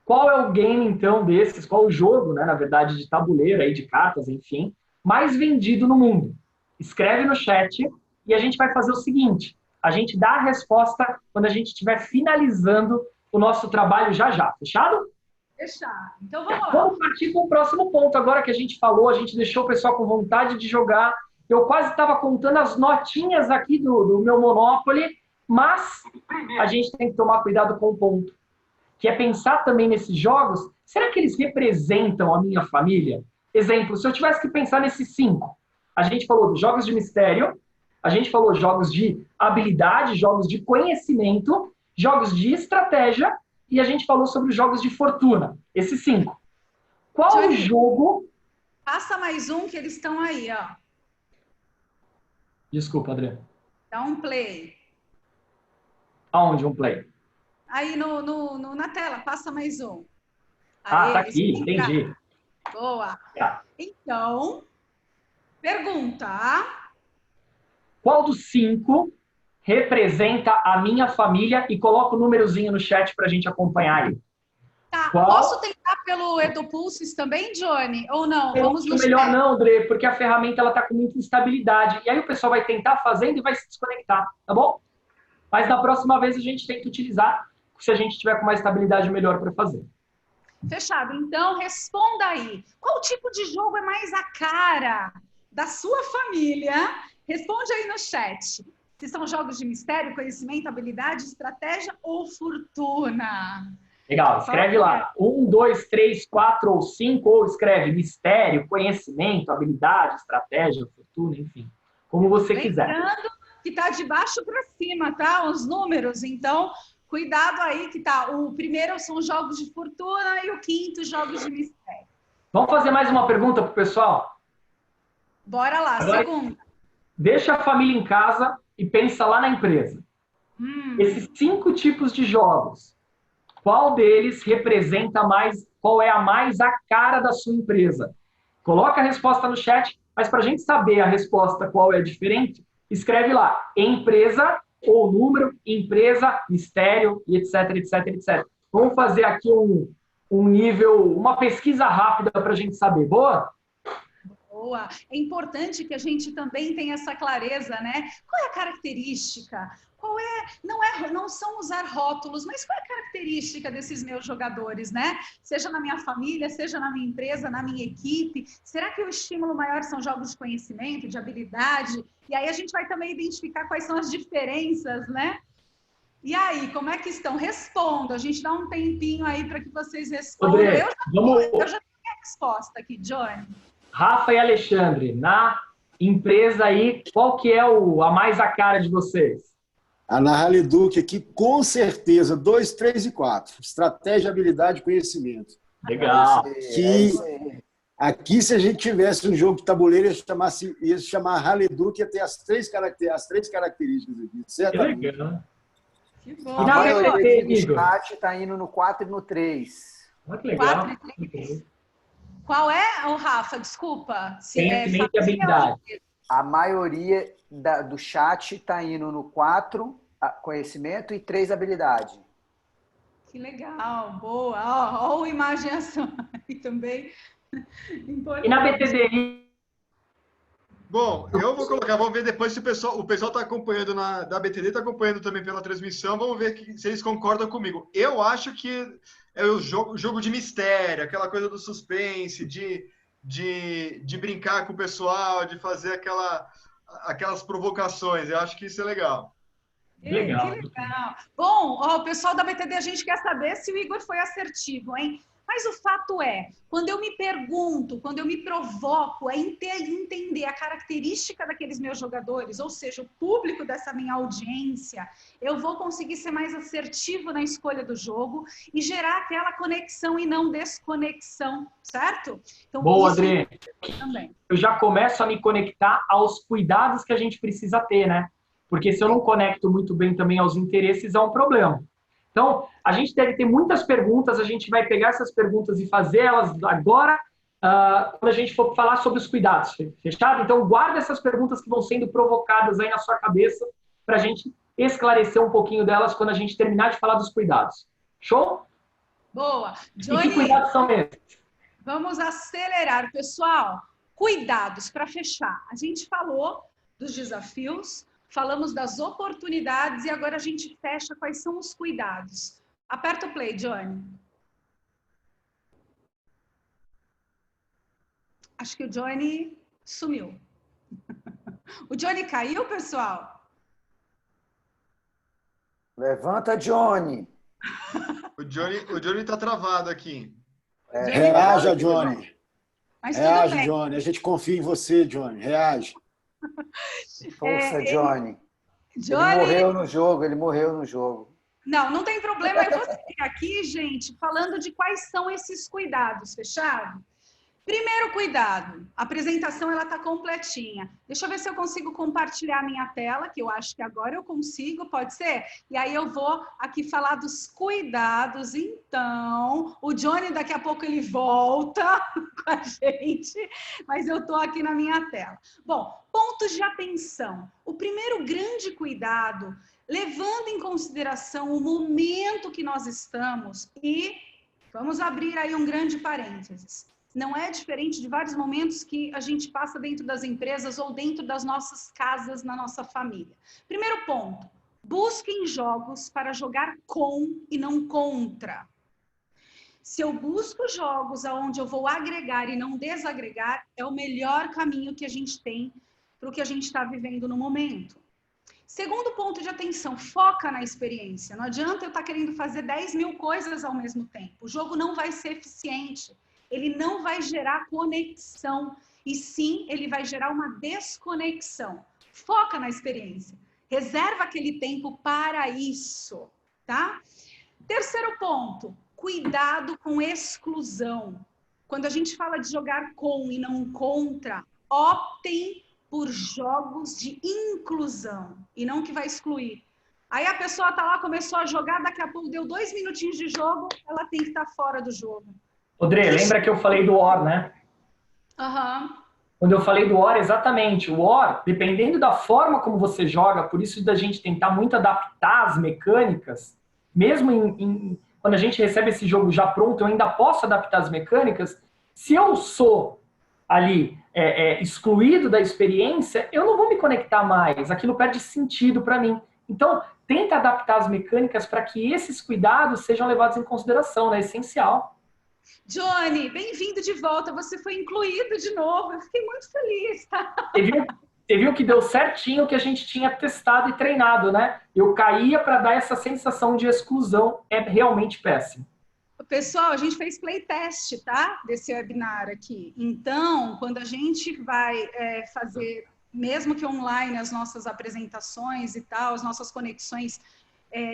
qual é o game, então, desses, qual é o jogo, né, na verdade, de tabuleiro, aí, de cartas, enfim, mais vendido no mundo? Escreve no chat e a gente vai fazer o seguinte, a gente dá a resposta quando a gente estiver finalizando o nosso trabalho já já. Fechado?
Fechado. Então vamos lá.
Vamos partir com o próximo ponto agora que a gente falou, a gente deixou o pessoal com vontade de jogar. Eu quase estava contando as notinhas aqui do meu Monopoly, mas a gente tem que tomar cuidado com o ponto, que é pensar também nesses jogos, será que eles representam a minha família? Exemplo, se eu tivesse que pensar nesses 5, a gente falou dos jogos de mistério, a gente falou jogos de habilidade, jogos de conhecimento, jogos de estratégia, e a gente falou sobre os jogos de fortuna. Esses 5. Qual o jogo...
Passa mais um que eles estão aí, ó.
Desculpa, André.
Dá um play.
Aonde um play?
Aí na tela, passa mais um.
Tá aqui, entendi.
Boa.
Tá.
Então, pergunta.
Qual dos 5 representa a minha família? E coloca o númerozinho no chat para a gente acompanhar aí.
Tá. Posso tentar pelo EduPulses também, Johnny? Ou não? Vamos no
melhor não, André, porque a ferramenta ela tá com muita instabilidade. E aí o pessoal vai tentar fazendo e vai se desconectar, tá bom? Mas na próxima vez a gente tem que utilizar se a gente tiver com uma estabilidade melhor para fazer.
Fechado. Então, responda aí. Qual tipo de jogo é mais a cara da sua família? Responde aí no chat. Se são jogos de mistério, conhecimento, habilidade, estratégia ou fortuna?
Legal, escreve lá. 1, 2, 3, 4 ou 5, ou escreve mistério, conhecimento, habilidade, estratégia, fortuna, enfim. Como você quiser.
Lembrando que tá de baixo para cima, tá? Os números. Então, cuidado aí que tá. O primeiro são jogos de fortuna e o quinto, jogos de mistério.
Vamos fazer mais uma pergunta pro pessoal?
Bora lá,
agora,
segunda.
Deixa a família em casa e pensa lá na empresa. Esses 5 tipos de jogos, qual deles representa mais, qual é a mais a cara da sua empresa? Coloca a resposta no chat, mas para a gente saber a resposta qual é diferente, escreve lá, empresa ou número, empresa, mistério, e etc, etc, etc. Vamos fazer aqui um nível, uma pesquisa rápida para a gente saber. Boa?
Boa. É importante que a gente também tenha essa clareza, né? Qual é a característica? Não são usar rótulos, mas qual é a característica desses meus jogadores, né? Seja na minha família, seja na minha empresa, na minha equipe. Será que o estímulo maior são jogos de conhecimento, de habilidade? E aí a gente vai também identificar quais são as diferenças, né? E aí, como é que estão? Responda. A gente dá um tempinho aí para que vocês respondam.
André,
eu já tenho a resposta aqui, Johnny.
Rafa e Alexandre, na empresa aí, qual que é a mais a cara de vocês?
A Narraleduc aqui, com certeza, 2, 3 e 4. Estratégia, habilidade e conhecimento.
Legal.
Aqui, se a gente tivesse um jogo de tabuleiro, ia se chamar Narraleduc, ia ter as três características aqui. Certamente.
Que legal.
Que bom.
A maioria do chat está indo no 4 e no 3.
Muito legal.
4 e 3. Qual é, Rafa? Desculpa.
Conhecimento e habilidade.
A maioria do chat está indo no 4, conhecimento, e 3, habilidade.
Que legal, boa. Ó, imaginação aí também. Importante.
E na BTDI?
Bom, eu vou colocar, vamos ver depois se o pessoal está acompanhando da BTD, está acompanhando também pela transmissão, vamos ver se eles concordam comigo. Eu acho que é o jogo de mistério, aquela coisa do suspense, de brincar com o pessoal, de fazer aquelas provocações. Eu acho que isso é legal.
Legal.
Que legal. Bom, o pessoal da BTD, a gente quer saber se o Igor foi assertivo, hein? Mas o fato é, quando eu me pergunto, quando eu me provoco, é entender a característica daqueles meus jogadores, ou seja, o público dessa minha audiência, eu vou conseguir ser mais assertivo na escolha do jogo e gerar aquela conexão e não desconexão, certo? Então,
boa, André.
Também.
Eu já começo a me conectar aos cuidados que a gente precisa ter, né? Porque se eu não conecto muito bem também aos interesses, é um problema. Então, a gente deve ter muitas perguntas, a gente vai pegar essas perguntas e fazer elas agora, quando a gente for falar sobre os cuidados, fechado? Então, guarda essas perguntas que vão sendo provocadas aí na sua cabeça para a gente esclarecer um pouquinho delas quando a gente terminar de falar dos cuidados. Show?
Boa.
Johnny, e que cuidados são esses?
Vamos acelerar, pessoal. Cuidados, para fechar. A gente falou dos desafios, falamos das oportunidades e agora a gente fecha quais são os cuidados. Aperta o play, Johnny. Acho que o Johnny sumiu. O Johnny caiu, pessoal?
Levanta, Johnny.
O Johnny tá travado aqui.
Reaja, Johnny.
Mas
Reage, Johnny. A gente confia em você, Johnny. Reage.
Força, Johnny.
Johnny.
Ele morreu no jogo.
Não tem problema. Eu vou seguir aqui, gente, falando de quais são esses cuidados, fechado? Primeiro cuidado, a apresentação ela está completinha. Deixa eu ver se eu consigo compartilhar a minha tela, que eu acho que agora eu consigo, pode ser? E aí eu vou aqui falar dos cuidados. Então, o Johnny daqui a pouco ele volta com a gente, mas eu estou aqui na minha tela. Bom, pontos de atenção. O primeiro grande cuidado, levando em consideração o momento que nós estamos e vamos abrir aí um grande parênteses. Não é diferente de vários momentos que a gente passa dentro das empresas ou dentro das nossas casas, na nossa família. Primeiro ponto, busquem jogos para jogar com e não contra. Se eu busco jogos onde eu vou agregar e não desagregar, é o melhor caminho que a gente tem para o que a gente está vivendo no momento. Segundo ponto de atenção, foca na experiência. Não adianta eu estar querendo fazer 10 mil coisas ao mesmo tempo. O jogo não vai ser eficiente. Ele não vai gerar conexão, e sim, ele vai gerar uma desconexão. Foca na experiência. Reserva aquele tempo para isso, tá? Terceiro ponto, cuidado com exclusão. Quando a gente fala de jogar com e não contra, optem por jogos de inclusão, e não que vai excluir. Aí a pessoa tá lá, começou a jogar, daqui a pouco deu 2 minutinhos de jogo, ela tem que estar fora do jogo.
André, lembra que eu falei do War, né? Quando eu falei do War, exatamente. O War, dependendo da forma como você joga, por isso da gente tentar muito adaptar as mecânicas, mesmo quando a gente recebe esse jogo já pronto, eu ainda posso adaptar as mecânicas. Se eu sou ali excluído da experiência, eu não vou me conectar mais. Aquilo perde sentido para mim. Então, tenta adaptar as mecânicas para que esses cuidados sejam levados em consideração, né? É essencial.
Johnny, bem-vindo de volta. Você foi incluído de novo. Eu fiquei muito feliz, tá?
Você viu que deu certinho o que a gente tinha testado e treinado, né? Eu caía para dar essa sensação de exclusão. É realmente péssimo.
Pessoal, a gente fez playtest, tá? Desse webinar aqui. Então, quando a gente vai fazer, mesmo que online, as nossas apresentações e tal, as nossas conexões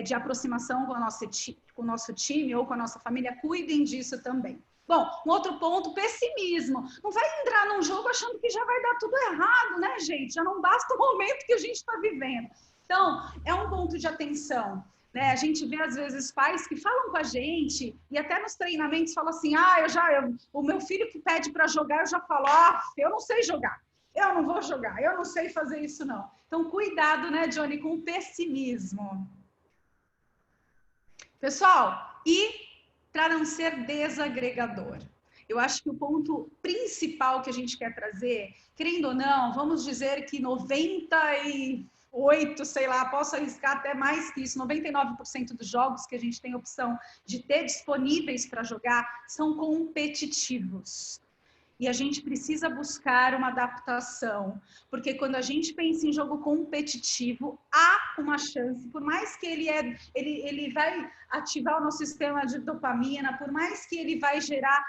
de aproximação com o nosso time ou com a nossa família, cuidem disso também. Bom, um outro ponto, pessimismo. Não vai entrar num jogo achando que já vai dar tudo errado, né, gente? Já não basta o momento que a gente está vivendo. Então, é um ponto de atenção. Né? A gente vê, às vezes, pais que falam com a gente e até nos treinamentos falam assim, o meu filho que pede para jogar, eu já falo, eu não sei jogar. Eu não vou jogar, eu não sei fazer isso, não. Então, cuidado, né, Johnny, com o pessimismo. Pessoal, e para não ser desagregador, eu acho que o ponto principal que a gente quer trazer, querendo ou não, vamos dizer que 98, sei lá, posso arriscar até mais que isso, 99% dos jogos que a gente tem opção de ter disponíveis para jogar são competitivos. E a gente precisa buscar uma adaptação, porque quando a gente pensa em jogo competitivo, há uma chance, por mais que ele vai ativar o nosso sistema de dopamina, por mais que ele vai gerar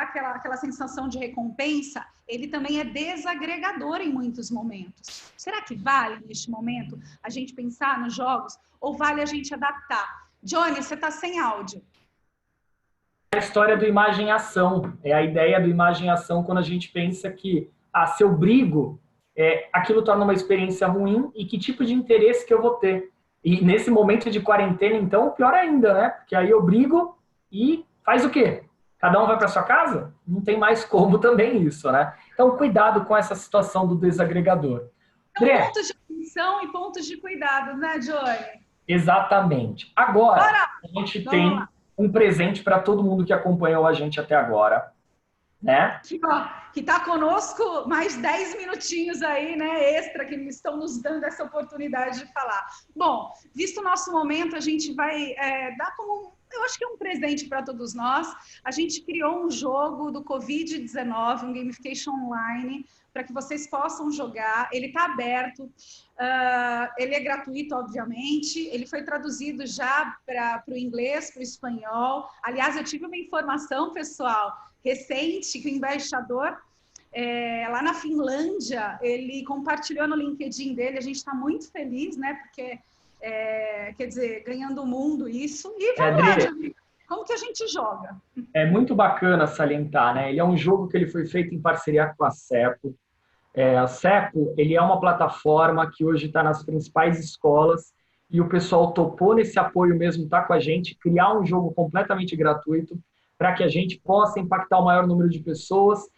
aquela sensação de recompensa, ele também é desagregador em muitos momentos. Será que vale, neste momento, a gente pensar nos jogos, ou vale a gente adaptar? Johnny, você está sem áudio.
A história do imagem-ação, é a ideia do imagem-ação quando a gente pensa que, se eu brigo, aquilo torna uma experiência ruim e que tipo de interesse que eu vou ter. E nesse momento de quarentena, então, pior ainda, né? Porque aí eu brigo e faz o quê? Cada um vai para sua casa? Não tem mais como também isso, né? Então, cuidado com essa situação do desagregador.
Então, pontos de atenção e pontos de cuidado, né, Johnny?
Exatamente. Agora, a gente tem um presente para todo mundo que acompanhou a gente até agora. né?
Que está conosco mais 10 minutinhos aí, né, extra, que estão nos dando essa oportunidade de falar. Bom, visto o nosso momento, a gente vai dar como, eu acho que é um presente para todos nós. A gente criou um jogo do Covid-19, um gamification online, para que vocês possam jogar. Ele está aberto, ele é gratuito, obviamente. Ele foi traduzido já para o inglês, para o espanhol. Aliás, eu tive uma informação, pessoal, recente, que o embaixador lá na Finlândia, ele compartilhou no LinkedIn dele. A gente está muito feliz, né? Porque, quer dizer, ganhando o mundo isso. E vamos lá, Gianni, como que a gente joga?
É muito bacana salientar, né? Ele é um jogo que ele foi feito em parceria com a CEPO. A CEPO, ele é uma plataforma que hoje está nas principais escolas e o pessoal topou nesse apoio mesmo, tá com a gente, criar um jogo completamente gratuito para que a gente possa impactar o maior número de pessoas.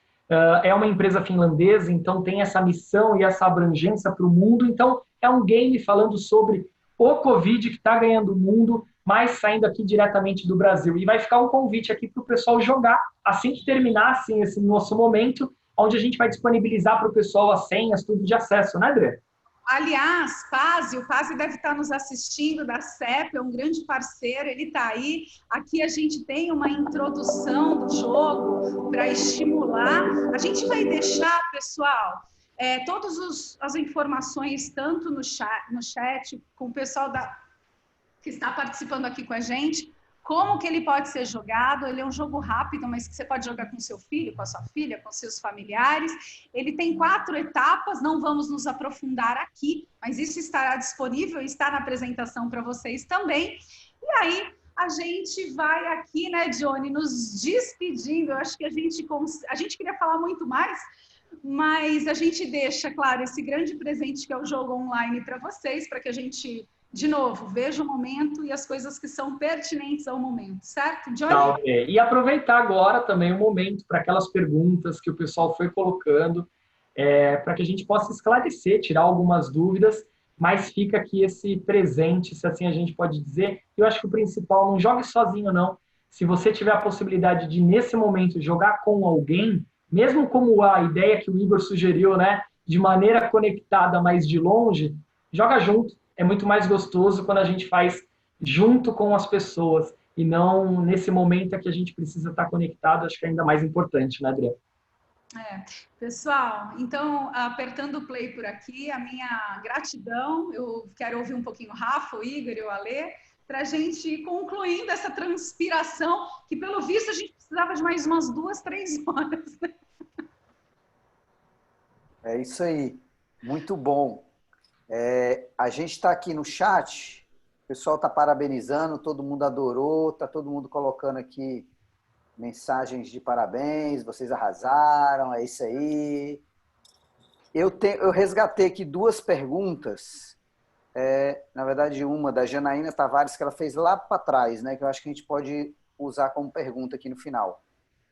É uma empresa finlandesa, então tem essa missão e essa abrangência para o mundo. Então, é um game falando sobre o Covid que está ganhando o mundo, mas saindo aqui diretamente do Brasil. E vai ficar um convite aqui para o pessoal jogar assim que terminar assim, esse nosso momento, onde a gente vai disponibilizar para o pessoal as senhas, tudo de acesso, né, André?
Aliás, o Pazzi deve estar nos assistindo da CEP, é um grande parceiro, ele está aí. Aqui a gente tem uma introdução do jogo para estimular. A gente vai deixar, pessoal, todas as informações, tanto no chat com o pessoal que está participando aqui com a gente, como que ele pode ser jogado. Ele é um jogo rápido, mas que você pode jogar com seu filho, com a sua filha, com seus familiares. Ele tem 4 etapas, não vamos nos aprofundar aqui, mas isso estará disponível e está na apresentação para vocês também. E aí, a gente vai aqui, né, Johnny, nos despedindo. Eu acho que a gente queria falar muito mais, mas a gente deixa, claro, esse grande presente que é o jogo online para vocês, para que a gente, de novo, veja o momento e as coisas que são pertinentes ao momento, certo, Johnny?
Tá, okay. E aproveitar agora também o momento para aquelas perguntas que o pessoal foi colocando, para que a gente possa esclarecer, tirar algumas dúvidas, mas fica aqui esse presente, se assim a gente pode dizer. Eu acho que o principal, não jogue sozinho, não. Se você tiver a possibilidade de, nesse momento, jogar com alguém, mesmo como a ideia que o Igor sugeriu, né, de maneira conectada, mas de longe, joga junto. É muito mais gostoso quando a gente faz junto com as pessoas e não nesse momento que a gente precisa estar conectado. Acho que é ainda mais importante, né, Adriana?
Pessoal, então, apertando o play por aqui, a minha gratidão. Eu quero ouvir um pouquinho o Rafa, o Igor e o Alê, para a gente ir concluindo essa transpiração, que pelo visto a gente precisava de mais umas 2, 3 horas.
É isso aí, muito bom. A gente está aqui no chat, o pessoal está parabenizando, todo mundo adorou, está todo mundo colocando aqui mensagens de parabéns, vocês arrasaram, é isso aí. Eu resgatei aqui 2 perguntas, na verdade uma da Janaína Tavares, que ela fez lá para trás, né, que eu acho que a gente pode usar como pergunta aqui no final.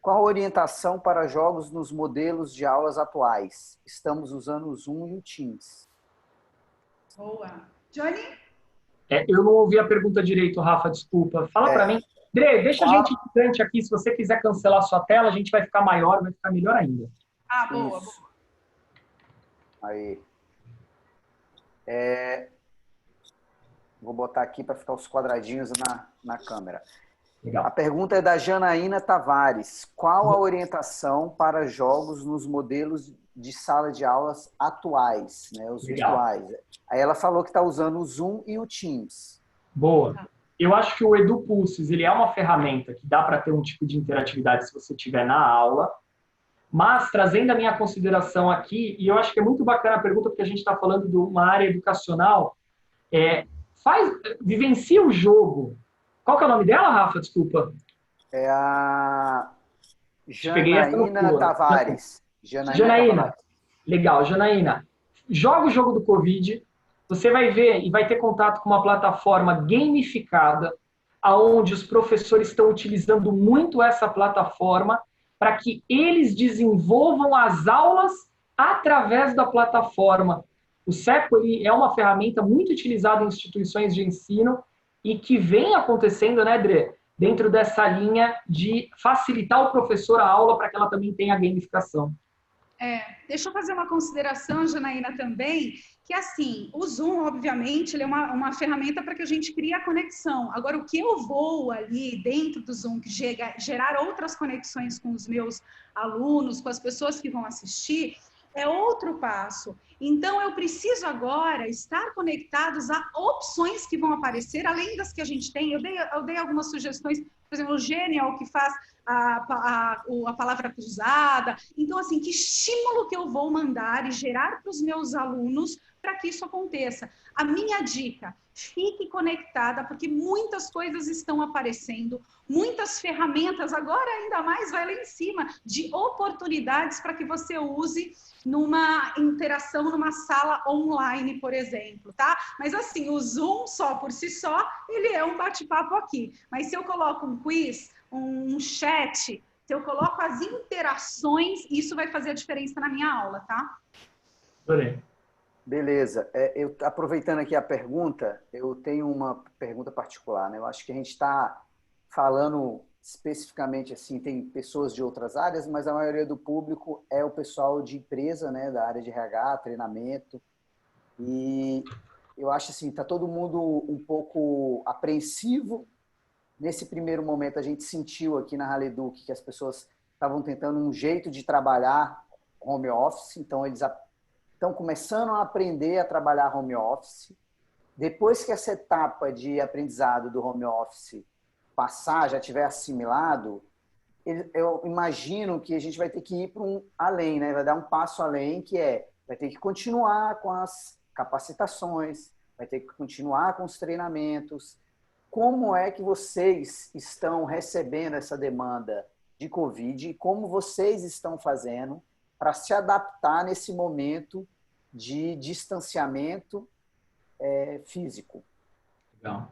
Qual a orientação para jogos nos modelos de aulas atuais? Estamos usando o Zoom e o Teams.
Boa. Johnny?
Eu não ouvi a pergunta direito, Rafa, desculpa. Fala para mim. Dre, deixa a gente distante aqui. Se você quiser cancelar a sua tela, a gente vai ficar maior, vai ficar melhor ainda.
Boa,
isso.
Boa.
Aí. Vou botar aqui para ficar os quadradinhos na câmera.
Legal.
A pergunta é da Janaína Tavares. Qual a orientação para jogos nos modelos de sala de aulas atuais, né, os virtuais? Aí ela falou que está usando o Zoom e o Teams.
Boa. Eu acho que o EduPulses, ele é uma ferramenta que dá para ter um tipo de interatividade se você estiver na aula, mas trazendo a minha consideração aqui, e eu acho que é muito bacana a pergunta, porque a gente está falando de uma área educacional, vivencia o jogo. Qual que é o nome dela, Rafa? Desculpa.
É a Janaína Tavares.
Janaína. Legal, Janaína. Joga o jogo do Covid, você vai ver e vai ter contato com uma plataforma gamificada, onde os professores estão utilizando muito essa plataforma para que eles desenvolvam as aulas através da plataforma. O CEPO é uma ferramenta muito utilizada em instituições de ensino e que vem acontecendo, né, Dre? dentro dessa linha de facilitar o professor a aula para que ela também tenha a gamificação.
Deixa eu fazer uma consideração, Janaína, também, que assim, o Zoom, obviamente, ele é uma ferramenta para que a gente crie a conexão. Agora, o que eu vou ali dentro do Zoom, que gerar outras conexões com os meus alunos, com as pessoas que vão assistir, é outro passo. Então, eu preciso agora estar conectados a opções que vão aparecer, além das que a gente tem. Eu dei algumas sugestões, por exemplo, o Genial, que faz a palavra cruzada. Então, assim, que estímulo que eu vou mandar e gerar para os meus alunos para que isso aconteça? A minha dica, fique conectada, porque muitas coisas estão aparecendo, muitas ferramentas, agora ainda mais vai lá em cima, de oportunidades para que você use numa interação, numa sala online, por exemplo, tá? Mas assim, o Zoom só por si só, ele é um bate-papo aqui. Mas se eu coloco um quiz, um chat, se eu coloco as interações, isso vai fazer a diferença na minha aula, tá?
Adorei.
Beleza. Eu, aproveitando aqui a pergunta, eu tenho uma pergunta particular, né? Eu acho que a gente está falando especificamente assim, tem pessoas de outras áreas, mas a maioria do público é o pessoal de empresa, né? Da área de RH, treinamento. E eu acho assim, está todo mundo um pouco apreensivo. Nesse primeiro momento, a gente sentiu aqui na Haleduc que as pessoas estavam tentando um jeito de trabalhar home office, então eles estão começando a aprender a trabalhar home office. Depois que essa etapa de aprendizado do home office passar, já tiver assimilado, eu imagino que a gente vai ter que ir para um além, né? Vai dar um passo além, que vai ter que continuar com as capacitações, vai ter que continuar com os treinamentos. Como é que vocês estão recebendo essa demanda de Covid e como vocês estão fazendo para se adaptar nesse momento de distanciamento físico?
Legal.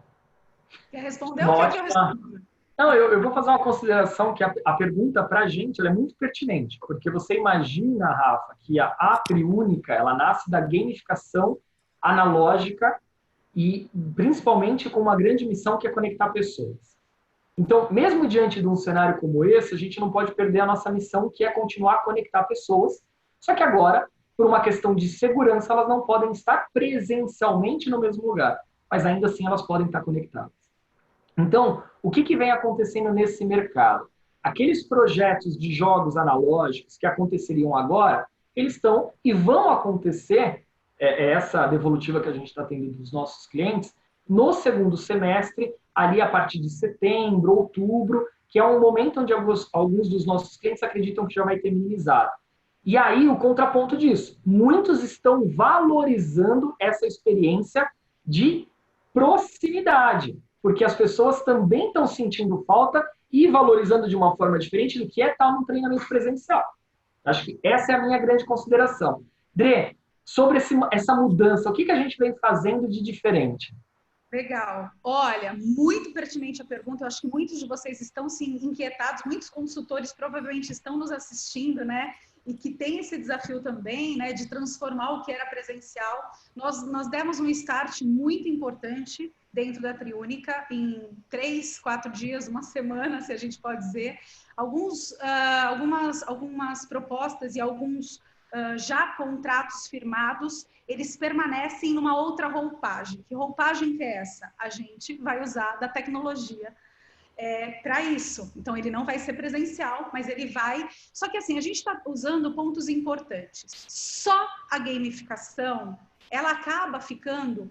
Quer responder ou quer que eu responda?
Não, eu vou fazer uma consideração que a pergunta para a gente ela é muito pertinente, porque você imagina, Rafa, que a Triúnica ela nasce da gamificação analógica e principalmente com uma grande missão que é conectar pessoas. Então, mesmo diante de um cenário como esse, a gente não pode perder a nossa missão, que é continuar a conectar pessoas, só que agora, por uma questão de segurança, elas não podem estar presencialmente no mesmo lugar, mas ainda assim elas podem estar conectadas. Então, o que vem acontecendo nesse mercado? Aqueles projetos de jogos analógicos que aconteceriam agora, eles estão e vão acontecer, essa devolutiva que a gente está tendo dos nossos clientes, no segundo semestre, ali a partir de setembro, outubro, que é um momento onde alguns dos nossos clientes acreditam que já vai ter minimizado. E aí, o contraponto disso, muitos estão valorizando essa experiência de proximidade, porque as pessoas também estão sentindo falta e valorizando de uma forma diferente do que é estar num treinamento presencial. Acho que essa é a minha grande consideração. Dre, sobre essa mudança, o que a gente vem fazendo de diferente?
Legal. Olha, muito pertinente a pergunta. Eu acho que muitos de vocês estão sim inquietados, muitos consultores provavelmente estão nos assistindo, né? E que tem esse desafio também, né, de transformar o que era presencial. Nós demos um start muito importante dentro da Triúnica em 3, 4 dias, uma semana, se a gente pode dizer. Algumas propostas e alguns já contratos firmados, eles permanecem numa outra roupagem. Que roupagem que é essa? A gente vai usar da tecnologia para isso. Então, ele não vai ser presencial, mas ele vai... Só que assim, a gente está usando pontos importantes. Só a gamificação, ela acaba ficando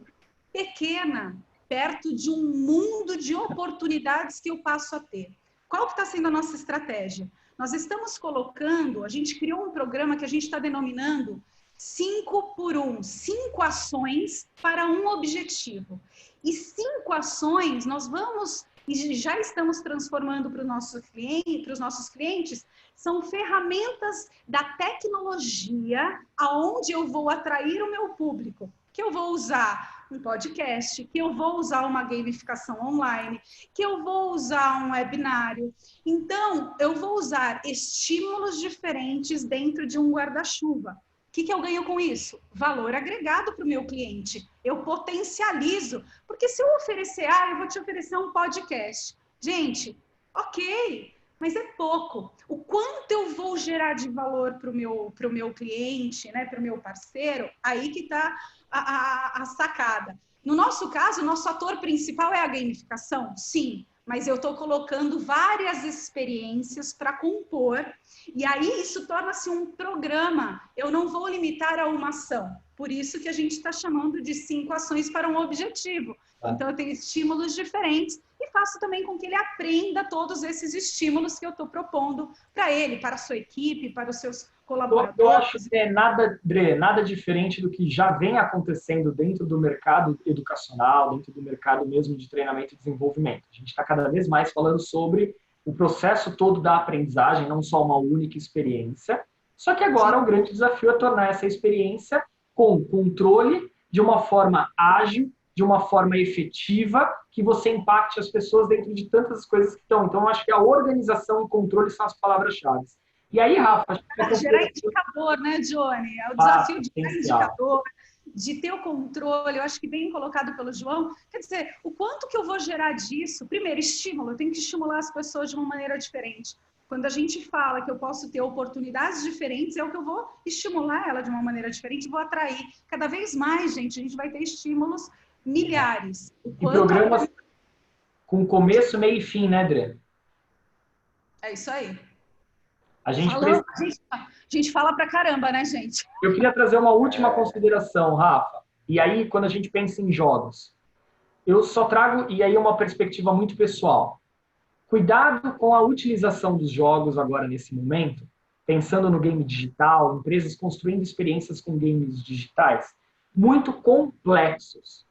pequena, perto de um mundo de oportunidades que eu passo a ter. Qual que está sendo a nossa estratégia? Nós estamos colocando, a gente criou um programa que a gente está denominando 5 por 1, 5 ações para um objetivo. E 5 ações nós vamos, e já estamos transformando para os nossos clientes, são ferramentas da tecnologia aonde eu vou atrair o meu público, que eu vou usar um podcast, que eu vou usar uma gamificação online, que eu vou usar um webinário. Então, eu vou usar estímulos diferentes dentro de um guarda-chuva. O que eu ganho com isso? Valor agregado para o meu cliente. Eu potencializo. Porque se eu oferecer, eu vou te oferecer um podcast. Gente, ok, mas é pouco. O quanto eu vou gerar de valor para o meu cliente, né, para o meu parceiro, aí que está a sacada. No nosso caso, o nosso ator principal é a gamificação? Sim, mas eu estou colocando várias experiências para compor, e aí isso torna-se um programa. Eu não vou limitar a uma ação. Por isso que a gente está chamando de 5 ações para um objetivo. Então, eu tenho estímulos diferentes e faço também com que ele aprenda todos esses estímulos que eu estou propondo para ele, para a sua equipe, para os seus colaboradores.
Eu acho que é nada diferente do que já vem acontecendo dentro do mercado educacional, dentro do mercado mesmo de treinamento e desenvolvimento. A gente está cada vez mais falando sobre o processo todo da aprendizagem, não só uma única experiência. Só que agora o grande desafio é tornar essa experiência com controle, de uma forma ágil, de uma forma efetiva, que você impacte as pessoas dentro de tantas coisas que estão. Então, eu acho que a organização e controle são as palavras-chave. E aí, Rafa...
Gerar indicador, né, Johnny? É o desafio de gerar indicador, de ter o controle, eu acho que bem colocado pelo João. Quer dizer, o quanto que eu vou gerar disso? Primeiro, estímulo. Eu tenho que estimular as pessoas de uma maneira diferente. Quando a gente fala que eu posso ter oportunidades diferentes, é o que eu vou estimular ela de uma maneira diferente, vou atrair. Cada vez mais, gente, a gente vai ter estímulos milhares.
E programas com começo, meio e fim, né, Adriana?
É isso aí.
A
gente fala pra caramba, né, gente?
Eu queria trazer uma última consideração, Rafa. E aí, quando a gente pensa em jogos, eu só trago, e aí uma perspectiva muito pessoal. Cuidado com a utilização dos jogos agora nesse momento, pensando no game digital, empresas construindo experiências com games digitais, muito complexos.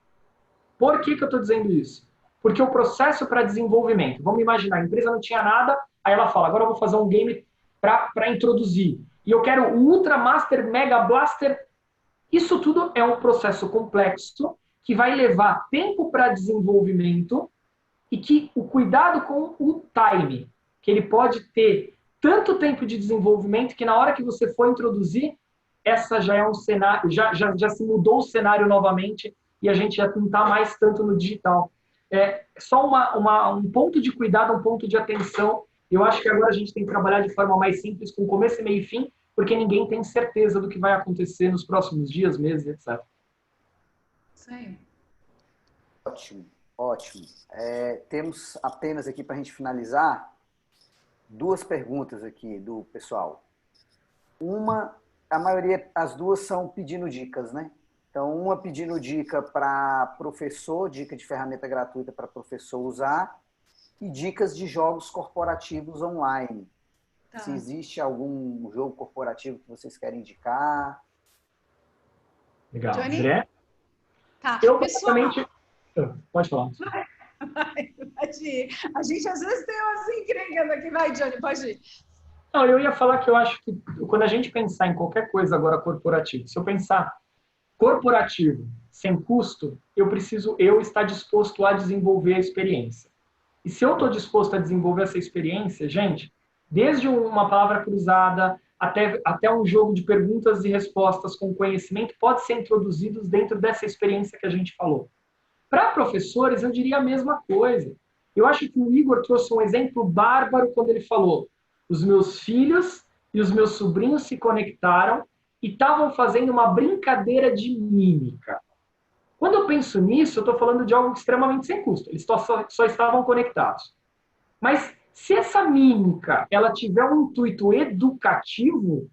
Por que eu estou dizendo isso? Porque o processo para desenvolvimento, vamos imaginar, a empresa não tinha nada, aí ela fala, agora eu vou fazer um game para introduzir. E eu quero o Ultra Master Mega Blaster. Isso tudo é um processo complexo que vai levar tempo para desenvolvimento e que o cuidado com o time, que ele pode ter tanto tempo de desenvolvimento que na hora que você for introduzir, essa já é um cenário, já se mudou o cenário novamente e a gente já não está mais tanto no digital. É só um ponto de cuidado, um ponto de atenção. Eu acho que agora a gente tem que trabalhar de forma mais simples, com começo, meio e fim, porque ninguém tem certeza do que vai acontecer nos próximos dias, meses, etc.
Sim.
Ótimo, ótimo. Temos apenas aqui para a gente finalizar 2 perguntas aqui do pessoal. Uma, a maioria, as 2 são pedindo dicas, né? Então, uma pedindo dica para professor, dica de ferramenta gratuita para professor usar, e dicas de jogos corporativos online. Tá. Se existe algum jogo corporativo que vocês querem indicar.
Legal.
Johnny?
André?
Tá.
Eu,
pessoal...
basicamente... Pode falar.
Pode ir. A gente às vezes tem umas encrencas aqui. Vai, Johnny, pode ir.
Não, eu ia falar que eu acho que quando a gente pensar em qualquer coisa agora corporativa, se eu pensar corporativo, sem custo, eu preciso estar disposto a desenvolver a experiência. E se eu estou disposto a desenvolver essa experiência, gente, desde uma palavra cruzada até um jogo de perguntas e respostas com conhecimento, pode ser introduzidos dentro dessa experiência que a gente falou. Para professores, eu diria a mesma coisa. Eu acho que o Igor trouxe um exemplo bárbaro quando ele falou: os meus filhos e os meus sobrinhos se conectaram e estavam fazendo uma brincadeira de mímica. Quando eu penso nisso, eu estou falando de algo extremamente sem custo. Eles só estavam conectados. Mas se essa mímica ela tiver um intuito educativo,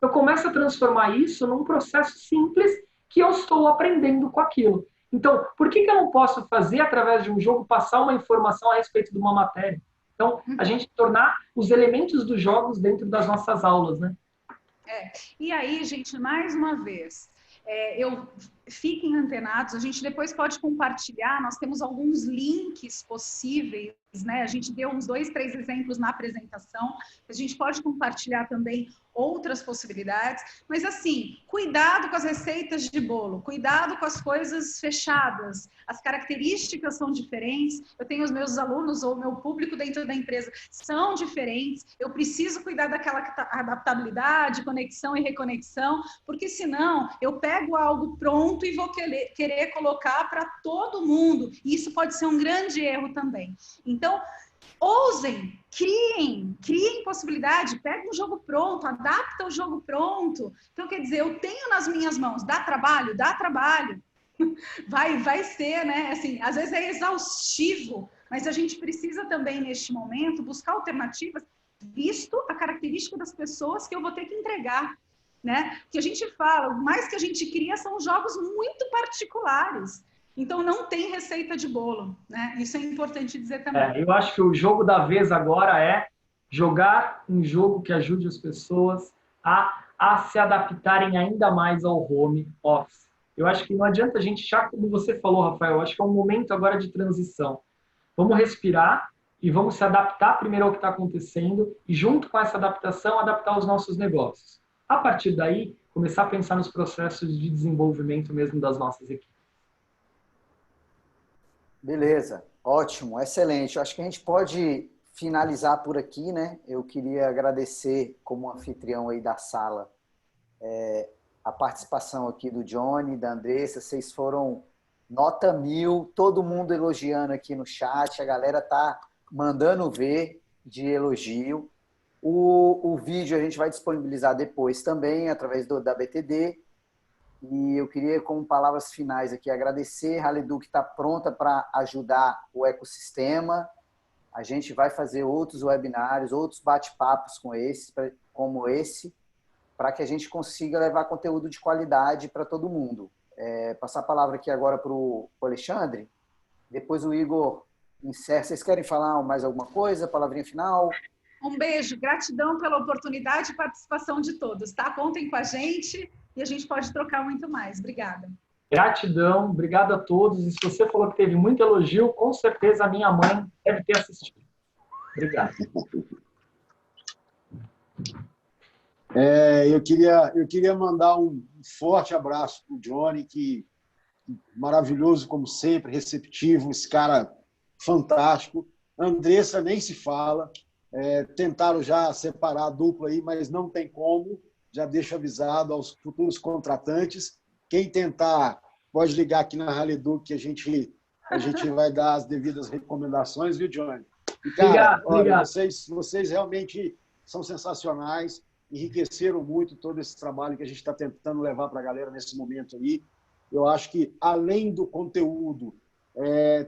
eu começo a transformar isso num processo simples que eu estou aprendendo com aquilo. Então, por que eu não posso fazer, através de um jogo, passar uma informação a respeito de uma matéria? Então, a gente tornar os elementos dos jogos dentro das nossas aulas, né?
E aí, gente, mais uma vez, fiquem antenados, a gente depois pode compartilhar, nós temos alguns links possíveis, né? A gente deu uns 2, 3 exemplos na apresentação, a gente pode compartilhar também outras possibilidades, mas assim, cuidado com as receitas de bolo, cuidado com as coisas fechadas, as características são diferentes, eu tenho os meus alunos ou o meu público dentro da empresa, são diferentes, eu preciso cuidar daquela adaptabilidade, conexão e reconexão, porque senão eu pego algo pronto e vou querer colocar para todo mundo, e isso pode ser um grande erro também. Então, ousem, criem possibilidade, pega um jogo pronto, adapta o jogo pronto. Então, quer dizer, eu tenho nas minhas mãos, dá trabalho? Dá trabalho. Vai ser, né? Assim, às vezes é exaustivo, mas a gente precisa também, neste momento, buscar alternativas, visto a característica das pessoas que eu vou ter que entregar, né? Que a gente fala, o mais que a gente cria são jogos muito particulares. Então, não tem receita de bolo, né? Isso é importante dizer também.
Eu acho que o jogo da vez agora é jogar um jogo que ajude as pessoas a se adaptarem ainda mais ao home office. Eu acho que não adianta a gente, já como você falou, Rafael, eu acho que é um momento agora de transição. Vamos respirar e vamos se adaptar primeiro ao que está acontecendo e, junto com essa adaptação, adaptar os nossos negócios. A partir daí, começar a pensar nos processos de desenvolvimento mesmo das nossas equipes.
Beleza, ótimo, excelente. Eu acho que a gente pode finalizar por aqui, né? Eu queria agradecer, como anfitrião aí da sala, a participação aqui do Johnny, da Andressa. Vocês foram nota 1000, todo mundo elogiando aqui no chat, a galera tá mandando ver de elogio. O vídeo a gente vai disponibilizar depois também, através da BTD. E eu queria, como palavras finais aqui, agradecer a Haleduc, que está pronta para ajudar o ecossistema. A gente vai fazer outros webinários, outros bate-papos como esse, para que a gente consiga levar conteúdo de qualidade para todo mundo. Passar a palavra aqui agora para o Alexandre, depois o Igor encerra. Vocês querem falar mais alguma coisa? Palavrinha final?
Um beijo, gratidão pela oportunidade e participação de todos, tá? Contem com a gente e a gente pode trocar muito mais. Obrigada.
Gratidão, obrigado a todos. E se você falou que teve muito elogio, com certeza a minha mãe deve ter assistido. Obrigado.
Eu queria mandar um forte abraço para o Johnny, que maravilhoso como sempre, receptivo, esse cara fantástico. A Andressa nem se fala. Tentaram já separar a dupla aí, mas não tem como. Já deixo avisado aos futuros contratantes. Quem tentar, pode ligar aqui na Haleduc, que a gente vai dar as devidas recomendações, viu, Johnny? E, cara,
obrigado.
Vocês realmente são sensacionais, enriqueceram muito todo esse trabalho que a gente está tentando levar para a galera nesse momento aí. Eu acho que, além do conteúdo,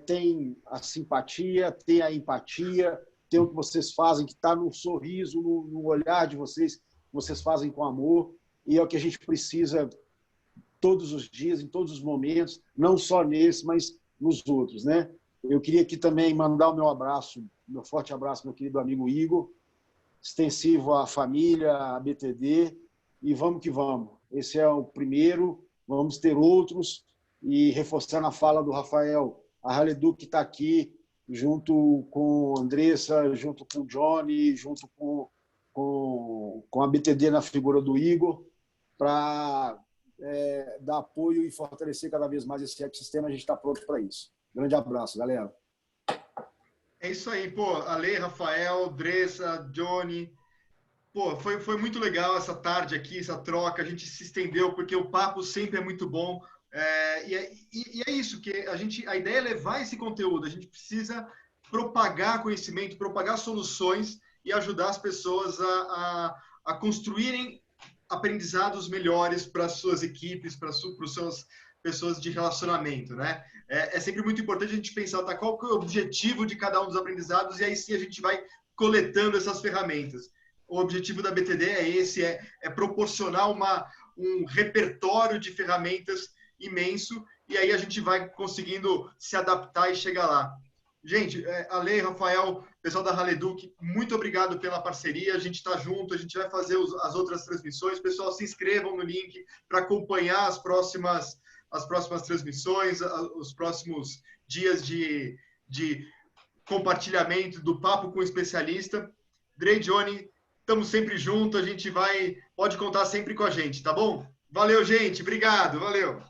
tem a simpatia, tem a empatia, tem o que vocês fazem, que está no sorriso, no olhar de vocês, que vocês fazem com amor, e é o que a gente precisa todos os dias, em todos os momentos, não só nesse, mas nos outros, né? Eu queria aqui também mandar o meu forte abraço, meu querido amigo Igor, extensivo à família, à BTD, e vamos que vamos. Esse é o primeiro, vamos ter outros, e reforçando a fala do Rafael, a Haleduc está aqui, junto com a Andressa, junto com o Johnny, junto com a BTD na figura do Igor, para dar apoio e fortalecer cada vez mais esse ecossistema. A gente está pronto para isso. Grande abraço, galera.
É isso aí, pô. Ale, Rafael, Andressa, Johnny. Pô, foi muito legal essa tarde aqui, essa troca. A gente se estendeu, porque o papo sempre é muito bom. E é isso, que a ideia é levar esse conteúdo. A gente precisa propagar conhecimento, propagar soluções e ajudar as pessoas a construírem aprendizados melhores para as suas equipes, para as suas pessoas de relacionamento, né? É sempre muito importante a gente pensar, tá, qual que é o objetivo de cada um dos aprendizados, e aí sim a gente vai coletando essas ferramentas. O objetivo da BTD é esse, é proporcionar um repertório de ferramentas imenso, e aí a gente vai conseguindo se adaptar e chegar lá. Gente, Ale, Rafael, pessoal da Haleduc, muito obrigado pela parceria. A gente está junto, a gente vai fazer as outras transmissões. Pessoal, se inscrevam no link para acompanhar as próximas transmissões, os próximos dias de compartilhamento do papo com o especialista. Dre, Johnny, estamos sempre juntos, pode contar sempre com a gente, tá bom? Valeu, gente, obrigado, valeu.